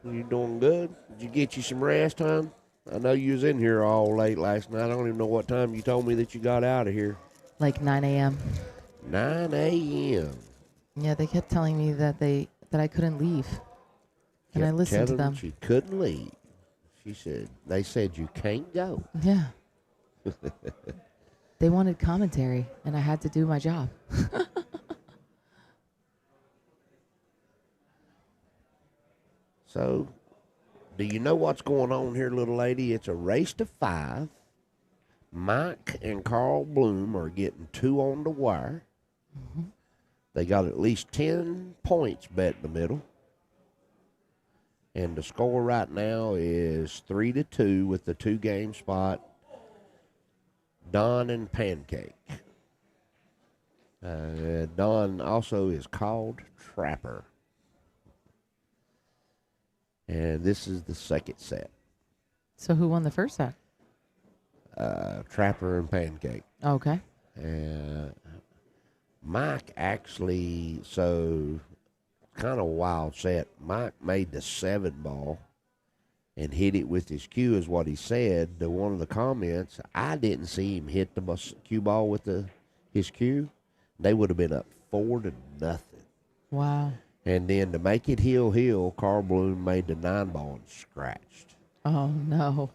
You doing good? Did you get you some rest, hon? I know you was in here all late last night. I don't even know what time you told me that you got out of here. Like 9 a.m. 9 a.m. Yeah, they kept telling me that I couldn't leave, and I Kept listened to telling them. she couldn't leave. They said you can't go. Yeah. They wanted commentary, and I had to do my job. So, do you know what's going on here, little lady? It's a race to 5. Mike and Carl Bloom are getting 2 on the wire. Mm-hmm. They got at least 10 points bet in the middle. And the score right now is 3-2 with the 2-game spot. Don and Pancake. Don also is called Trapper. And this is the second set. So who won the first set? Trapper and Pancake. Okay. Mike actually, so kind of a wild set. Mike made the 7 ball and hit it with his cue, is what he said. To one of the comments, I didn't see him hit the cue ball with his cue. They would have been up 4-0. Wow. And then to make it heel, Carl Bloom made the 9-ball and scratched. Oh no.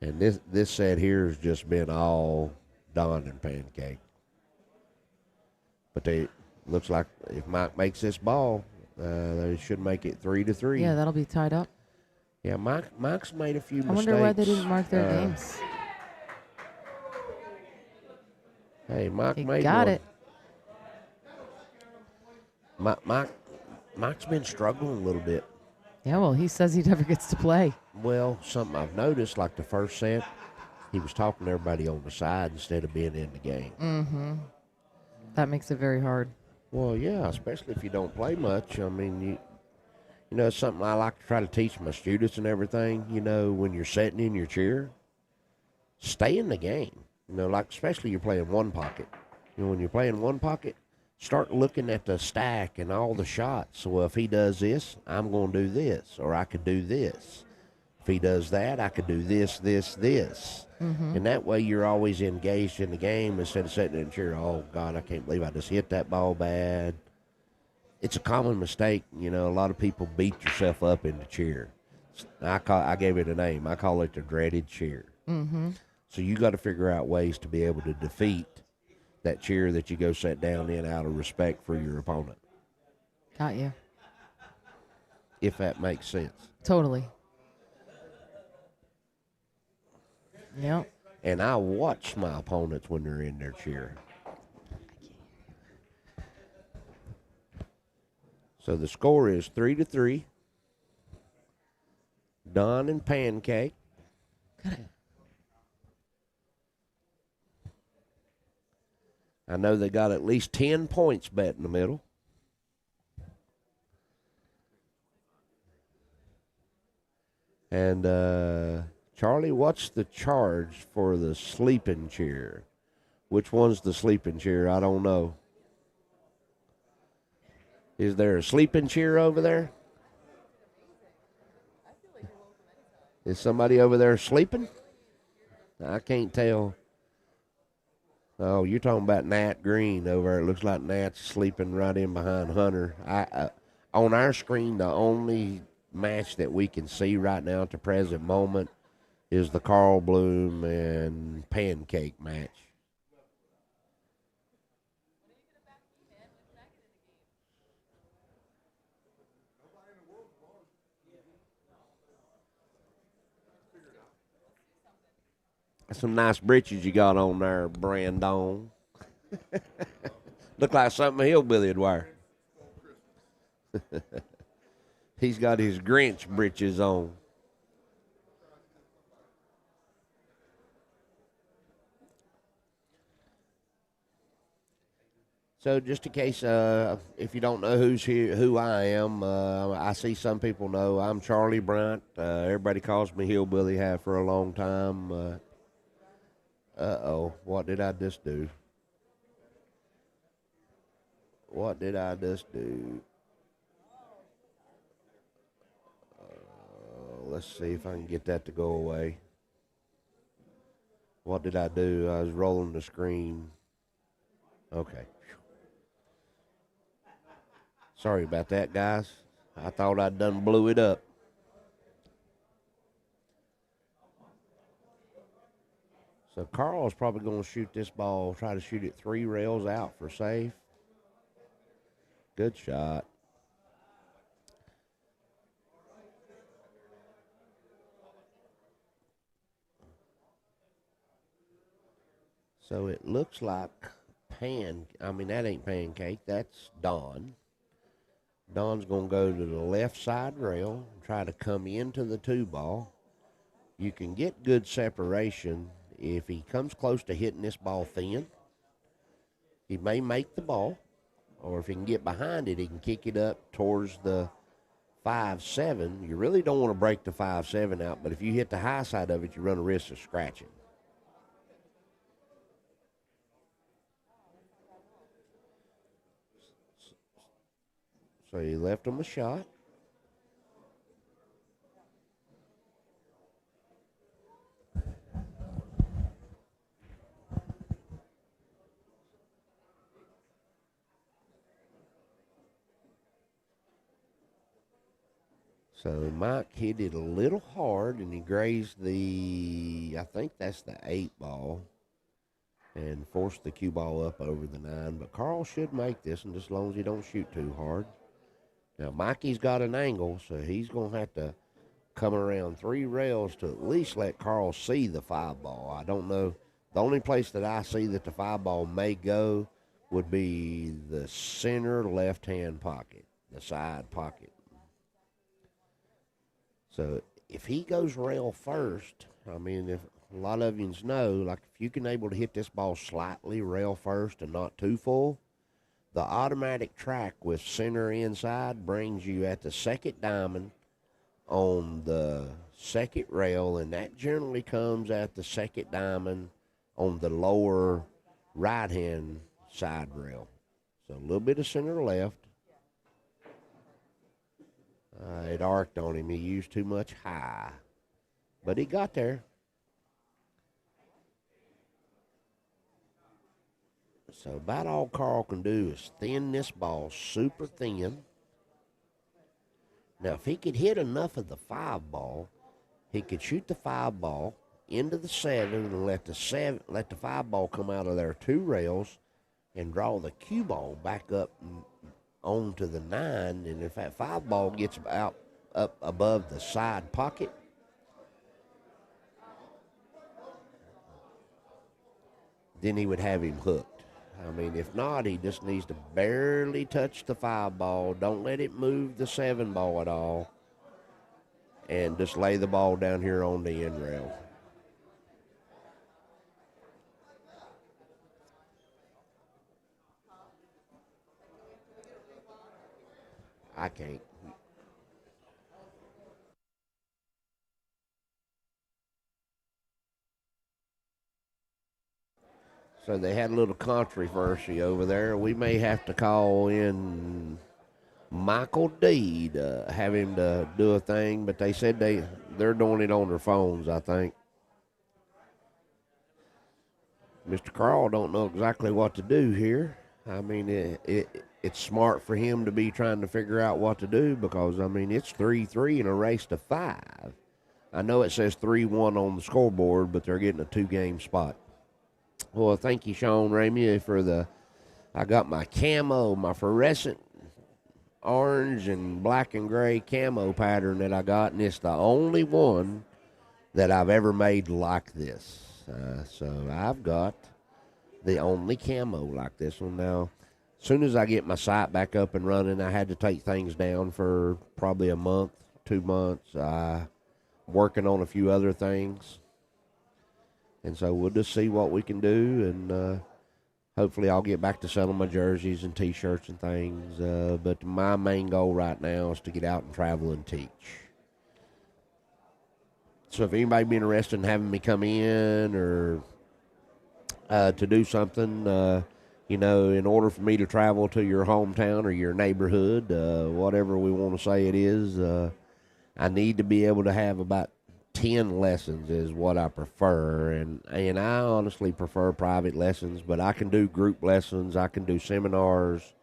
And this set here has just been all Don and Pancake. But they looks like if Mike makes this ball, they should make it 3-3. Yeah, that'll be tied up. Yeah, Mike's made a few I mistakes. wonder why they didn't mark their games. Hey, Mike He made got one. it. Mike's been struggling a little bit. Yeah, well, he says he never gets to play. Well, something I've noticed, like the first set, he was talking to everybody on the side instead of being in the game. Mm-hmm. That makes it very hard. Well, yeah, especially if you don't play much. I mean, you know, it's something I like to try to teach my students and everything. You know, when you're sitting in your chair, stay in the game. You know, like especially you're playing one pocket. You know, when you're playing one pocket, start looking at the stack and all the shots. So if he does this, I'm going to do this, or I could do this. If he does that, I could do this, this, this. Mm-hmm. And that way you're always engaged in the game instead of sitting in the chair, oh, God, I can't believe I just hit that ball bad. It's a common mistake. You know, a lot of people beat yourself up in the chair. I gave it a name. I call it the dreaded chair. Mm-hmm. So you got to figure out ways to be able to defeat that chair that you go sit down in out of respect for your opponent. Got you. If that makes sense. Totally. Yep. And I watch my opponents when they're in their chair. So the score is 3-3. Don and Pancake. Got it. I know they got at least 10 points bet in the middle. And Charlie, what's the charge for the sleeping chair? Which one's the sleeping chair? I don't know. Is there a sleeping chair over there? Is somebody over there sleeping? I can't tell. Oh, you're talking about Nat Green over there. It looks like Nat's sleeping right in behind Hunter. On our screen, the only match that we can see right now at the present moment is the Carl Bloom and Pancake match. Some nice breeches you got on there, Brandon. Look like something a hillbilly would wear. He's got his Grinch breeches on. So just in case, if you don't know who's here, who I am, I see some people know I'm Charlie Bryant. Everybody calls me Hillbilly, have for a long time. What did I just do? What did I just do? Let's see if I can get that to go away. What did I do? I was rolling the screen. Okay. Sorry about that, guys. I thought I'd done blew it up. So Carl's probably going to shoot this ball, try to shoot it 3 rails out for safe. Good shot. So it looks like that ain't Pancake, that's Don. Don's going to go to the left side rail and try to come into the 2-ball. You can get good separation if he comes close to hitting this ball thin. He may make the ball, or if he can get behind it, he can kick it up towards the 5-7. You really don't want to break the 5-7 out, but if you hit the high side of it, you run a risk of scratching. So he left him a shot. So Mike hit it a little hard, and he grazed I think that's the 8 ball, and forced the cue ball up over the 9. But Carl should make this, and just as long as he don't shoot too hard. Now, Mikey's got an angle, so he's going to have to come around 3 rails to at least let Carl see the 5 ball. I don't know. The only place that I see that the 5 ball may go would be the center left-hand pocket, the side pocket. So if he goes rail first, I mean, if a lot of you know, like if you can able to hit this ball slightly rail first and not too full, the automatic track with center inside brings you at the second diamond on the second rail, and that generally comes at the second diamond on the lower right-hand side rail. So a little bit of center left. It arced on him. He used too much high, but he got there. So about all Carl can do is thin this ball super thin. Now, if he could hit enough of the 5 ball, he could shoot the 5 ball into the 7 and let the 5 ball come out of their 2 rails and draw the cue ball back up onto the 9. And if that 5 ball gets up above the side pocket, then he would have him hooked. I mean, if not, he just needs to barely touch the 5 ball. Don't let it move the 7 ball at all. And just lay the ball down here on the end rail. I can't. So they had a little controversy over there. We may have to call in Michael D to have him to do a thing, but they said they're doing it on their phones, I think. Mr. Carl don't know exactly what to do here. I mean, it's smart for him to be trying to figure out what to do because, I mean, it's 3-3 in a race to 5. I know it says 3-1 on the scoreboard, but they're getting a 2-game spot. Well, thank you, Sean Ramey, I got my camo, my fluorescent orange and black and gray camo pattern that I got, and it's the only one that I've ever made like this. So I've got the only camo like this one. Now, as soon as I get my site back up and running, I had to take things down for probably a month, 2 months. Working on a few other things. And so we'll just see what we can do, and hopefully I'll get back to selling my jerseys and T-shirts and things. But my main goal right now is to get out and travel and teach. So if anybody be interested in having me come in or to do something, in order for me to travel to your hometown or your neighborhood, whatever we want to say it is, I need to be able to have about 10 lessons is what I prefer, and I honestly prefer private lessons, but I can do group lessons, I can do seminars,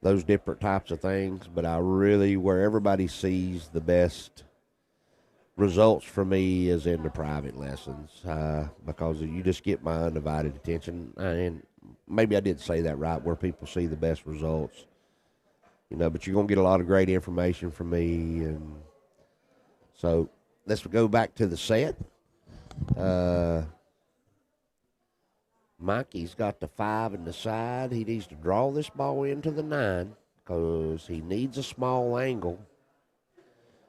those different types of things, but I really, where everybody sees the best results for me is in the private lessons, because you just get my undivided attention, and maybe I didn't say that right, where people see the best results, but you're going to get a lot of great information from me, and so let's go back to the set. Mikey's got the 5 in the side. He needs to draw this ball into the 9 because he needs a small angle.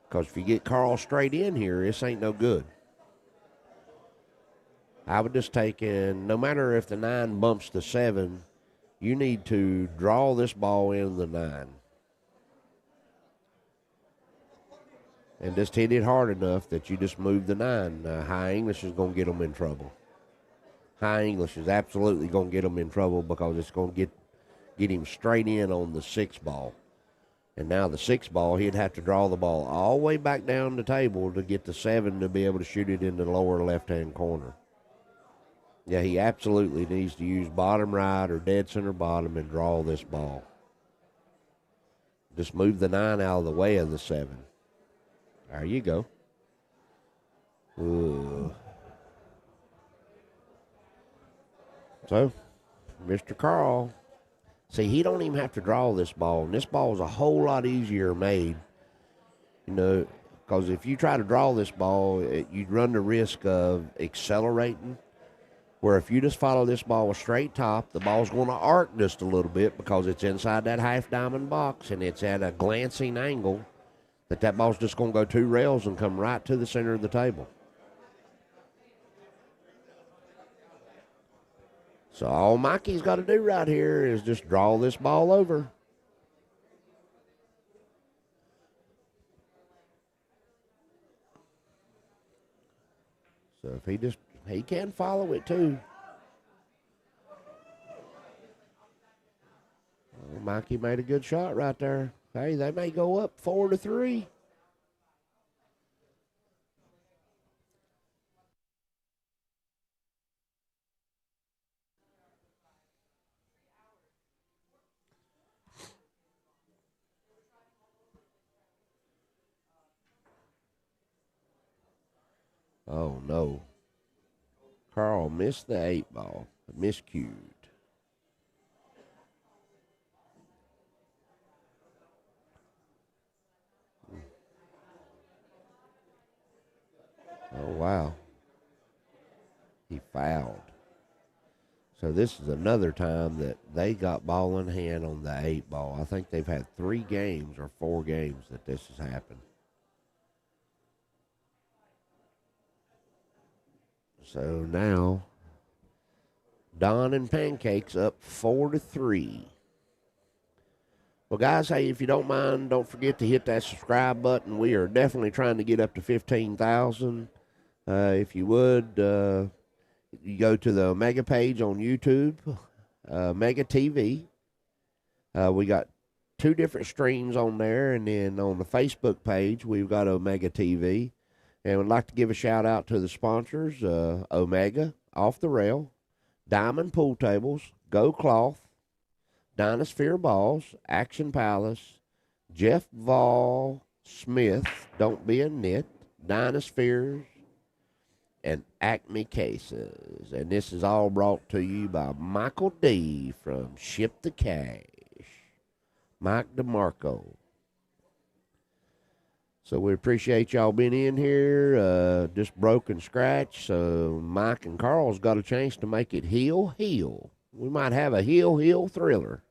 Because if you get Carl straight in here, this ain't no good. I would just take in, no matter if the 9 bumps the 7, you need to draw this ball into the 9. And just hit it hard enough that you just move the 9. High English is going to get them in trouble. High English is absolutely going to get them in trouble because it's going to get him straight in on the 6 ball. And now the 6 ball, he'd have to draw the ball all the way back down the table to get the 7 to be able to shoot it in the lower left-hand corner. Yeah, he absolutely needs to use bottom right or dead center bottom and draw this ball. Just move the 9 out of the way of the 7. There you go. Ooh. So, Mr. Carl, see, he don't even have to draw this ball. And this ball is a whole lot easier made, you know, because if you try to draw this ball, you'd run the risk of accelerating. Where if you just follow this ball with straight top, the ball's going to arc just a little bit because it's inside that half diamond box and it's at a glancing angle that ball's just going to go 2 rails and come right to the center of the table. So all Mikey's got to do right here is just draw this ball over. So if he can follow it too. Well, Mikey made a good shot right there. Hey, they may go up 4-3. Oh no. Carl missed the 8 ball. Miscued. Oh, wow. He fouled. So this is another time that they got ball in hand on the 8 ball. I think they've had 3 games or 4 games that this has happened. So now, Don and Pancakes up 4-3. Well, guys, hey, if you don't mind, don't forget to hit that subscribe button. We are definitely trying to get up to 15,000. If you would, you go to the Omega page on YouTube, Mega TV. We got 2 different streams on there, and then on the Facebook page, we've got Omega TV. And we'd like to give a shout out to the sponsors, Omega, Off the Rail, Diamond Pool Tables, Go Cloth, Dinosphere Balls, Action Palace, Jeff Vol Smith, Don't Be a Nit, Dinospheres, and Acme Cases. And this is all brought to you by Michael D. from Ship the Cash, Mike DeMarco. So we appreciate y'all being in here. Just broke and scratch. So Mike and Carl's got a chance to make it heel. We might have a heel thriller.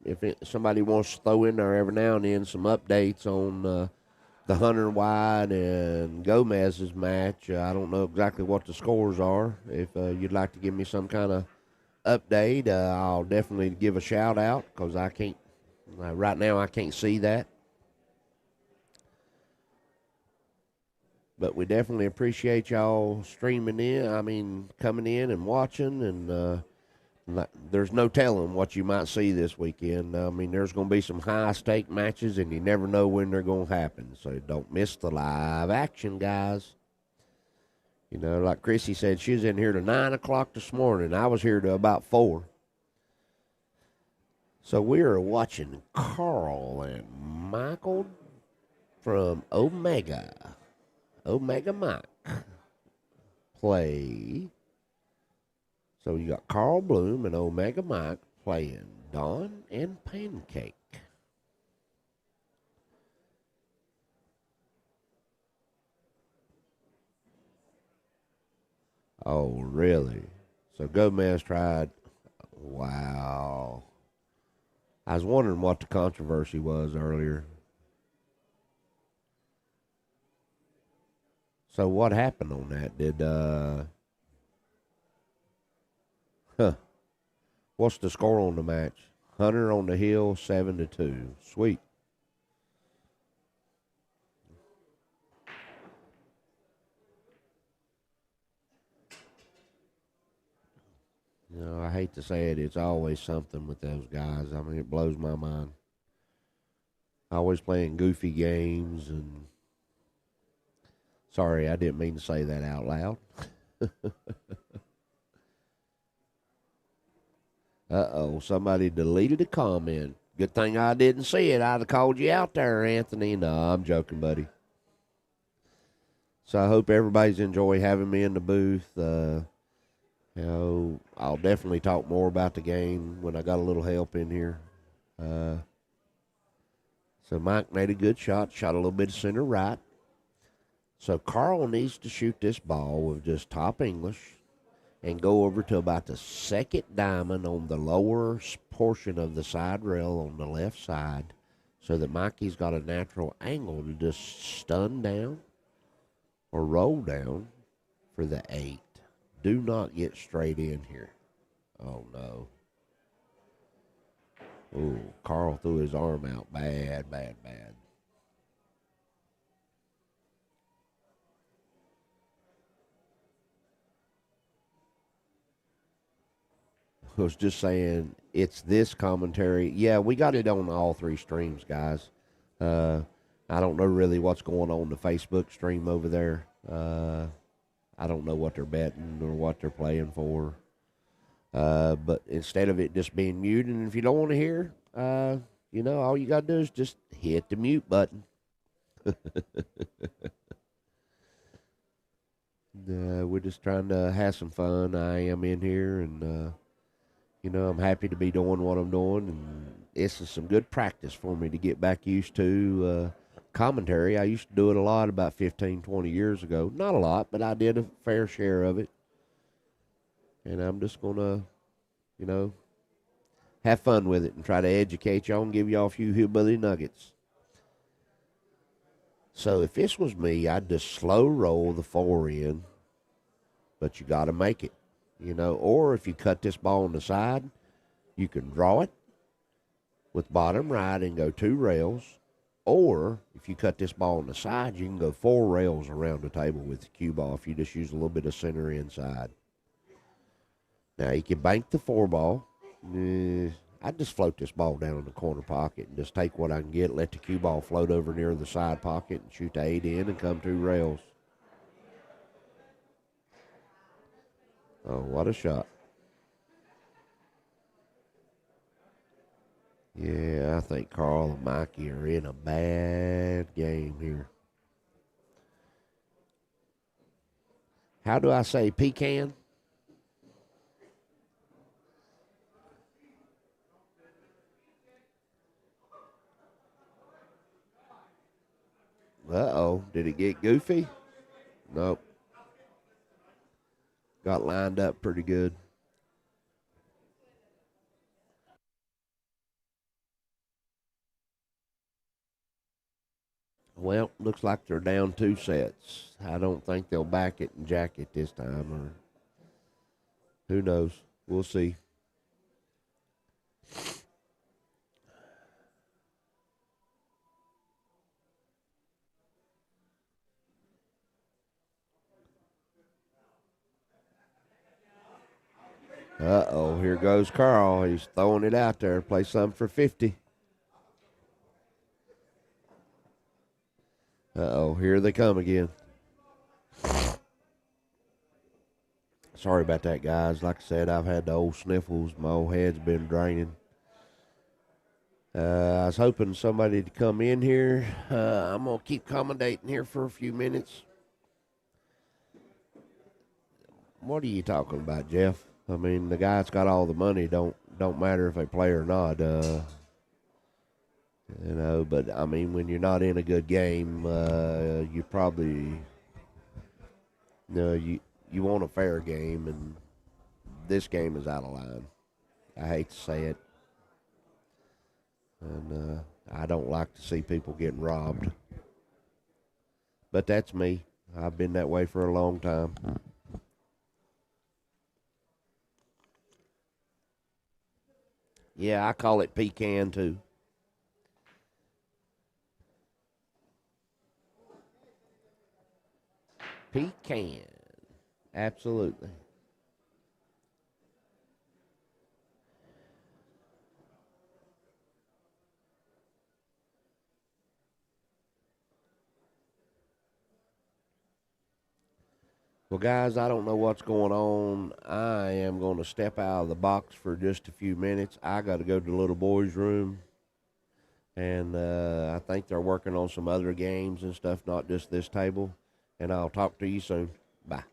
If somebody wants to throw in there every now and then some updates on the Hunter Wide and Gomez's match, I don't know exactly what the scores are. If you'd like to give me some kind of update, I'll definitely give a shout out because I can't, right now I can't see that. But we definitely appreciate y'all streaming in, coming in and watching, and there's no telling what you might see this weekend. There's going to be some high-stake matches, and you never know when they're going to happen. So don't miss the live action, guys. You know, like Chrissy said, she was in here to 9 o'clock this morning. I was here to about 4. So we are watching Carl and Michael from Omega Mike, play. So you got Carl Bloom and Omega Mike playing Dawn and Pancake. Oh, really? So Gomez tried. Wow. I was wondering what the controversy was earlier. So what happened on that? What's the score on the match? Hunter on the hill, 7-2. Sweet. You know, I hate to say it, it's always something with those guys. It blows my mind. Always playing goofy games, and sorry, I didn't mean to say that out loud. Uh-oh, somebody deleted a comment. Good thing I didn't see it. I'd have called you out there, Anthony. No, I'm joking, buddy. So I hope everybody's enjoyed having me in the booth. I'll definitely talk more about the game when I got a little help in here. So Mike made a good shot a little bit of center right. So Carl needs to shoot this ball with just top English and go over to about the second diamond on the lower portion of the side rail on the left side so that Mikey's got a natural angle to just stun down or roll down for the 8. Do not get straight in here. Oh, no. Ooh, Carl threw his arm out. Bad, bad, bad. I was just saying, it's this commentary. Yeah, we got it on all 3 streams, guys. I don't know really what's going on the Facebook stream over there. I don't know what they're betting or what they're playing for. But instead of it just being muted, and if you don't want to hear, all you got to do is just hit the mute button. We're just trying to have some fun. I am in here, and I'm happy to be doing what I'm doing, and this is some good practice for me to get back used to commentary. I used to do it a lot about 15, 20 years ago. Not a lot, but I did a fair share of it. And I'm just going to, have fun with it and try to educate y'all and give y'all a few hillbilly nuggets. So if this was me, I'd just slow roll the 4 in, but you got to make it, Or if you cut this ball on the side, you can draw it with bottom right and go 2 rails. Or if you cut this ball on the side, you can go 4 rails around the table with the cue ball if you just use a little bit of center inside. Now you can bank the 4 ball. I'd just float this ball down in the corner pocket and just take what I can get, let the cue ball float over near the side pocket and shoot the 8 in and come 2 rails. Oh, what a shot. Yeah, I think Carl and Mikey are in a bad game here. How do I say pecan? Uh-oh, did it get goofy? Nope. Got lined up pretty good. Well, looks like they're down 2 sets. I don't think they'll back it and jack it this time, or who knows. We'll see. Uh-oh, here goes Carl. He's throwing it out there. Play something for 50. Uh-oh, here they come again. Sorry about that, guys. Like I said, I've had the old sniffles. My old head's been draining. I was hoping somebody to come in here. I'm going to keep accommodating here for a few minutes. What are you talking about, Jeff? I mean, the guy's got all the money. Don't matter if they play or not. But I mean, when you're not in a good game, you probably you want a fair game, and this game is out of line. I hate to say it, and I don't like to see people getting robbed. But that's me. I've been that way for a long time. Yeah, I call it pecan too. Pecan. Absolutely. Well, guys, I don't know what's going on. I am going to step out of the box for just a few minutes. I got to go to the little boys' room, and I think they're working on some other games and stuff, not just this table. And I'll talk to you soon. Bye.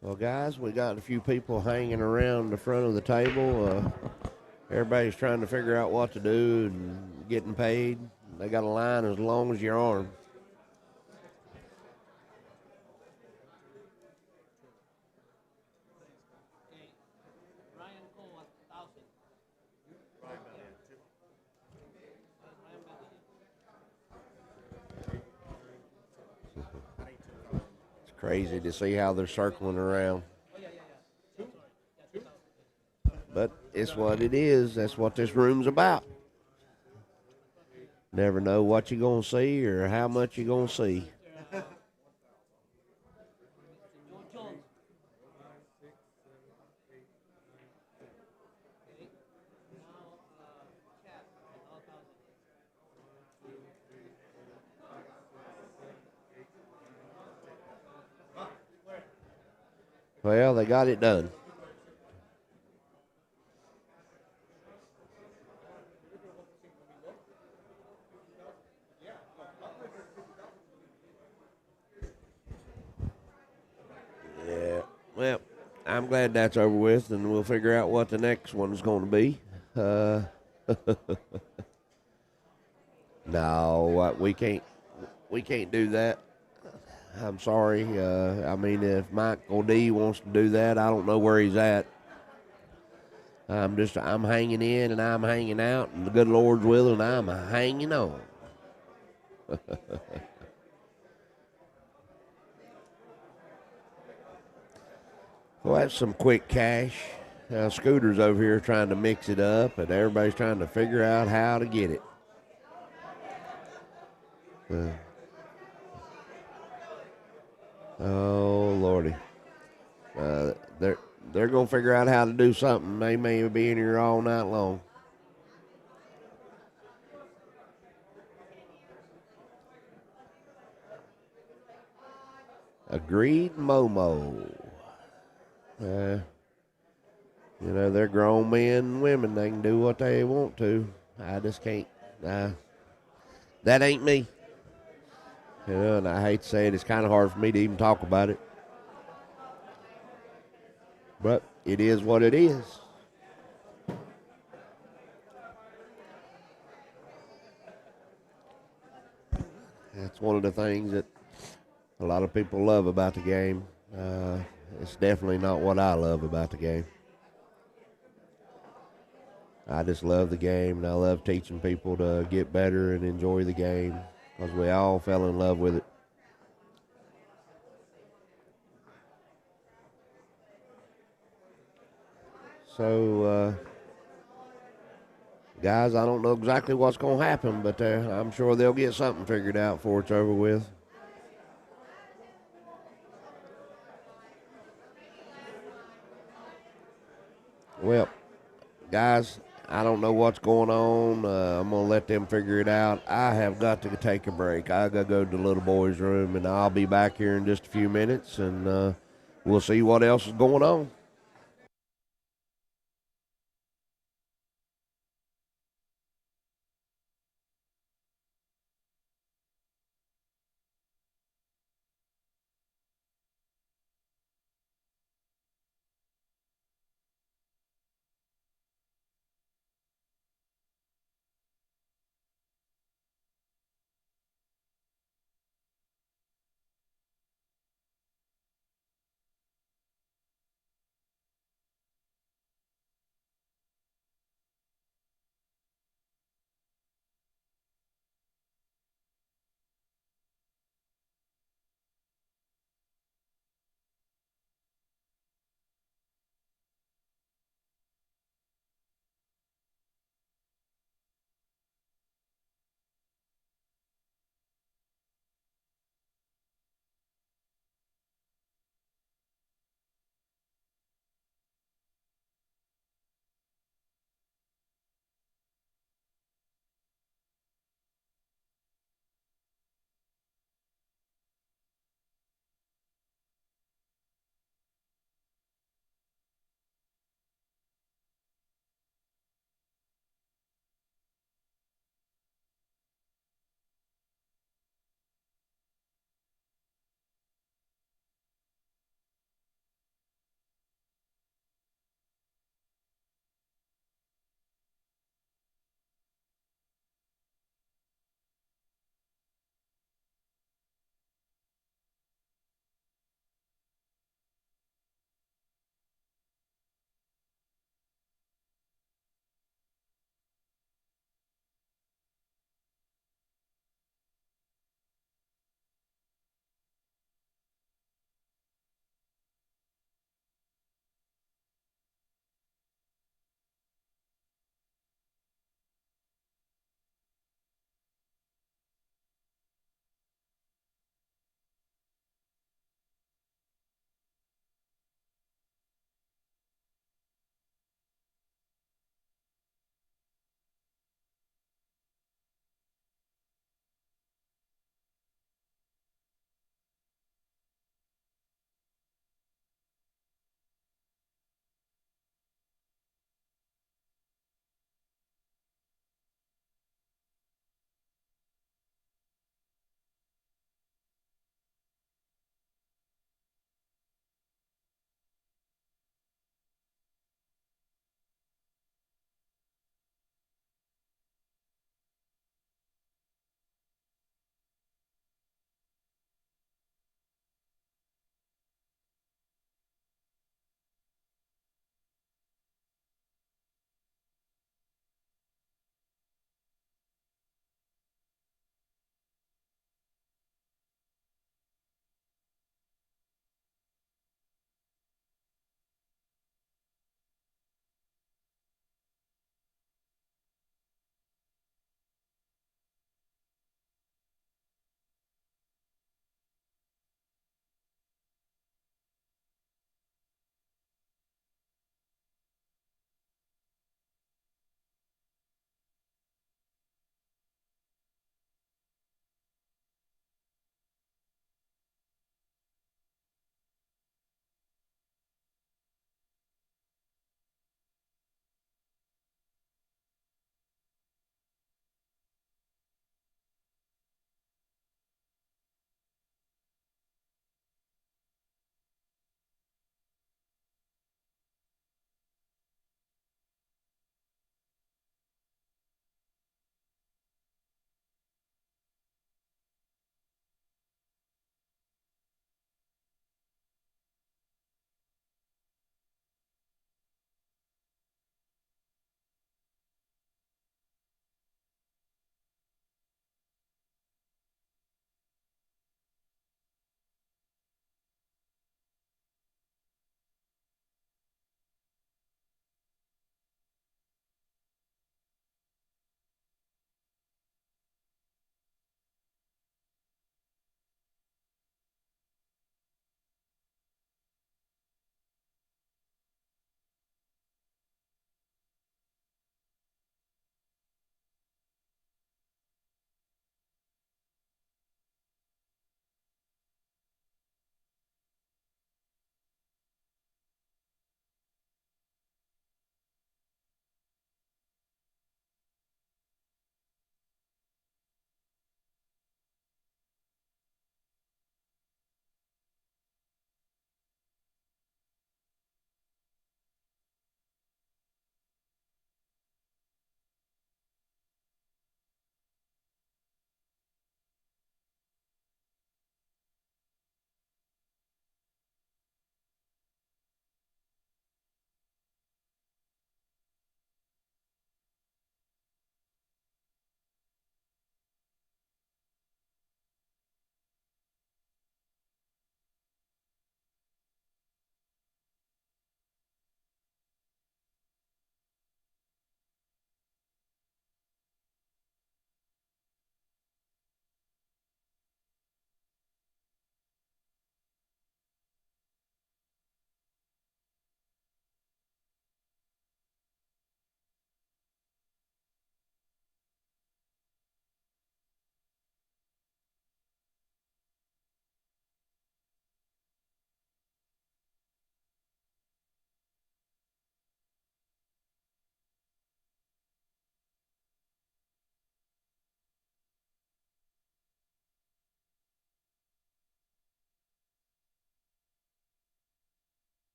Well, guys, we got a few people hanging around the front of the table. Everybody's trying to figure out what to do and getting paid. They got a line as long as your arm. It's crazy to see how they're circling around. But it's what it is. That's what this room's about. Never know what you're going to see or how much you're going to see. Well, they got it done. Yeah. Well, I'm glad that's over with, and we'll figure out what the next one's going to be. No, we can't do that. I'm sorry. I mean, if Mike O'D wants to do that, I don't know where he's at. I'm hanging in and I'm hanging out, and the good Lord's willing, I'm hanging on. Well, that's some quick cash. Scooter's over here trying to mix it up, and everybody's trying to figure out how to get it. Oh Lordy, uh, they're gonna figure out how to do something. They may be in here all night long. Agreed, Momo. Uh, they're grown men and women. They can do what they want to. I just can't. That ain't me. And I hate to say it, it's kind of hard for me to even talk about it. But it is what it is. That's one of the things that a lot of people love about the game. It's definitely not what I love about the game. I just love the game, and I love teaching people to get better and enjoy the game because we all fell in love with it. So, guys, I don't know exactly what's going to happen, but I'm sure they'll get something figured out before it's over with. Well, guys, I don't know what's going on. I'm going to let them figure it out. I have got to take a break. I got to go to the little boy's room, and I'll be back here in just a few minutes, and we'll see what else is going on.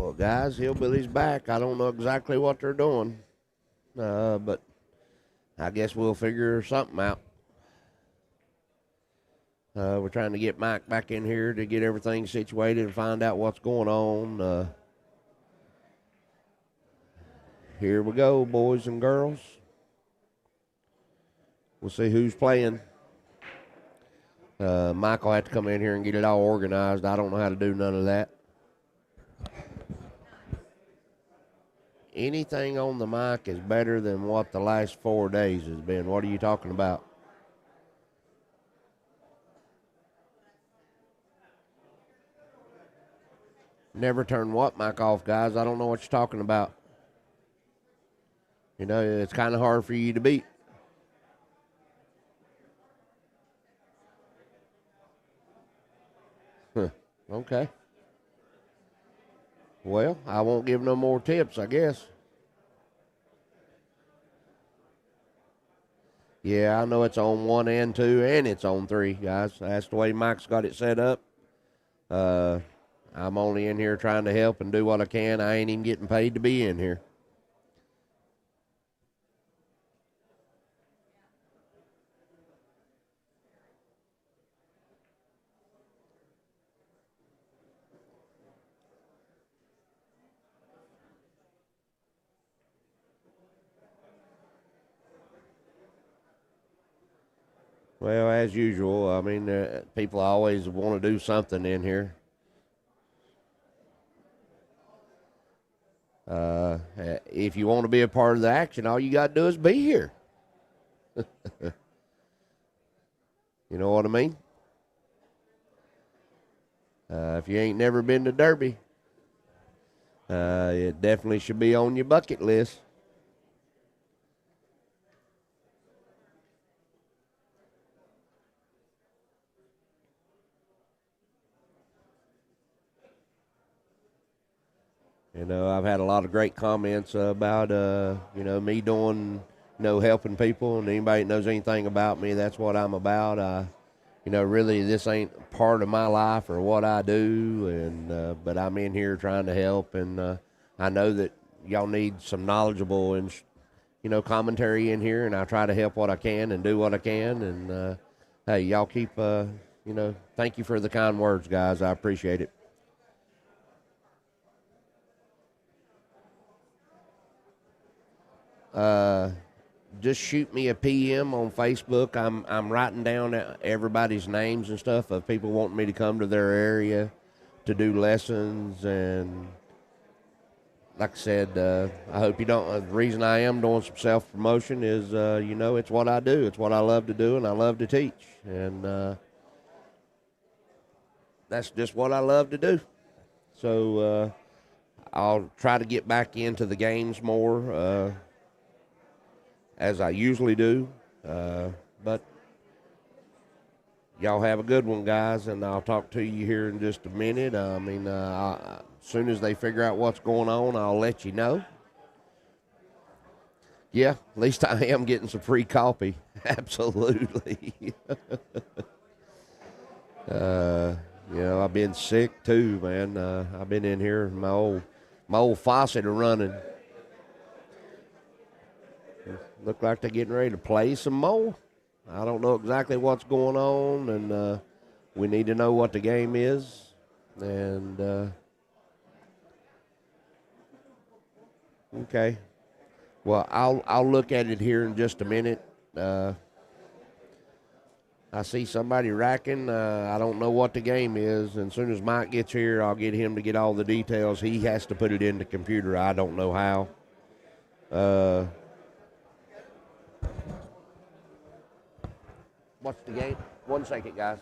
Well, guys, Hillbilly's back. I don't know exactly what they're doing, but I guess we'll figure something out. We're trying to get Mike back in here to get everything situated and find out what's going on. Here we go, boys and girls. We'll see who's playing. Mike will have to come in here and get it all organized. I don't know how to do none of that. Anything on the mic is better than what the last 4 days has been. What are you talking about? Never turn what mic off, guys? I don't know what you're talking about. You know, it's kind of hard for you to beat. Huh. Okay. Well, I won't give no more tips, I guess. Yeah, I know it's on 1 and 2, and it's on 3, guys. That's the way Mike's got it set up. I'm only in here trying to help and do what I can. I ain't even getting paid to be in here. Well, as usual, I mean, people always want to do something in here. If you want to be a part of the action, all you got to do is be here. You know what I mean? If you ain't never been to Derby, it definitely should be on your bucket list. You know, I've had a lot of great comments about, me doing, helping people, and anybody that knows anything about me, that's what I'm about. Really, this ain't part of my life or what I do, but I'm in here trying to help, and I know that y'all need some knowledgeable and, commentary in here, and I try to help what I can and do what I can, and, hey, y'all keep, thank you for the kind words, guys. I appreciate it. Just shoot me a PM on Facebook. I'm writing down everybody's names and stuff of people wanting me to come to their area to do lessons. And like I said, I hope you don't. The reason I am doing some self promotion is, it's what I do. It's what I love to do, and I love to teach. And that's just what I love to do. So I'll try to get back into the games more. As I usually do, but y'all have a good one, guys, and I'll talk to you here in just a minute. As soon as they figure out what's going on, I'll let you know. Yeah, at least I am getting some free coffee. Absolutely. I've been sick too, man. I've been in here, my old faucet are running. Look like they're getting ready to play some more. I don't know exactly what's going on, and we need to know what the game is. And okay, well, I'll look at it here in just a minute. I see somebody racking. I don't know what the game is, and as soon as Mike gets here, I'll get him to get all the details. He has to put it in the computer. I don't know how. What's the game? 1 second, guys.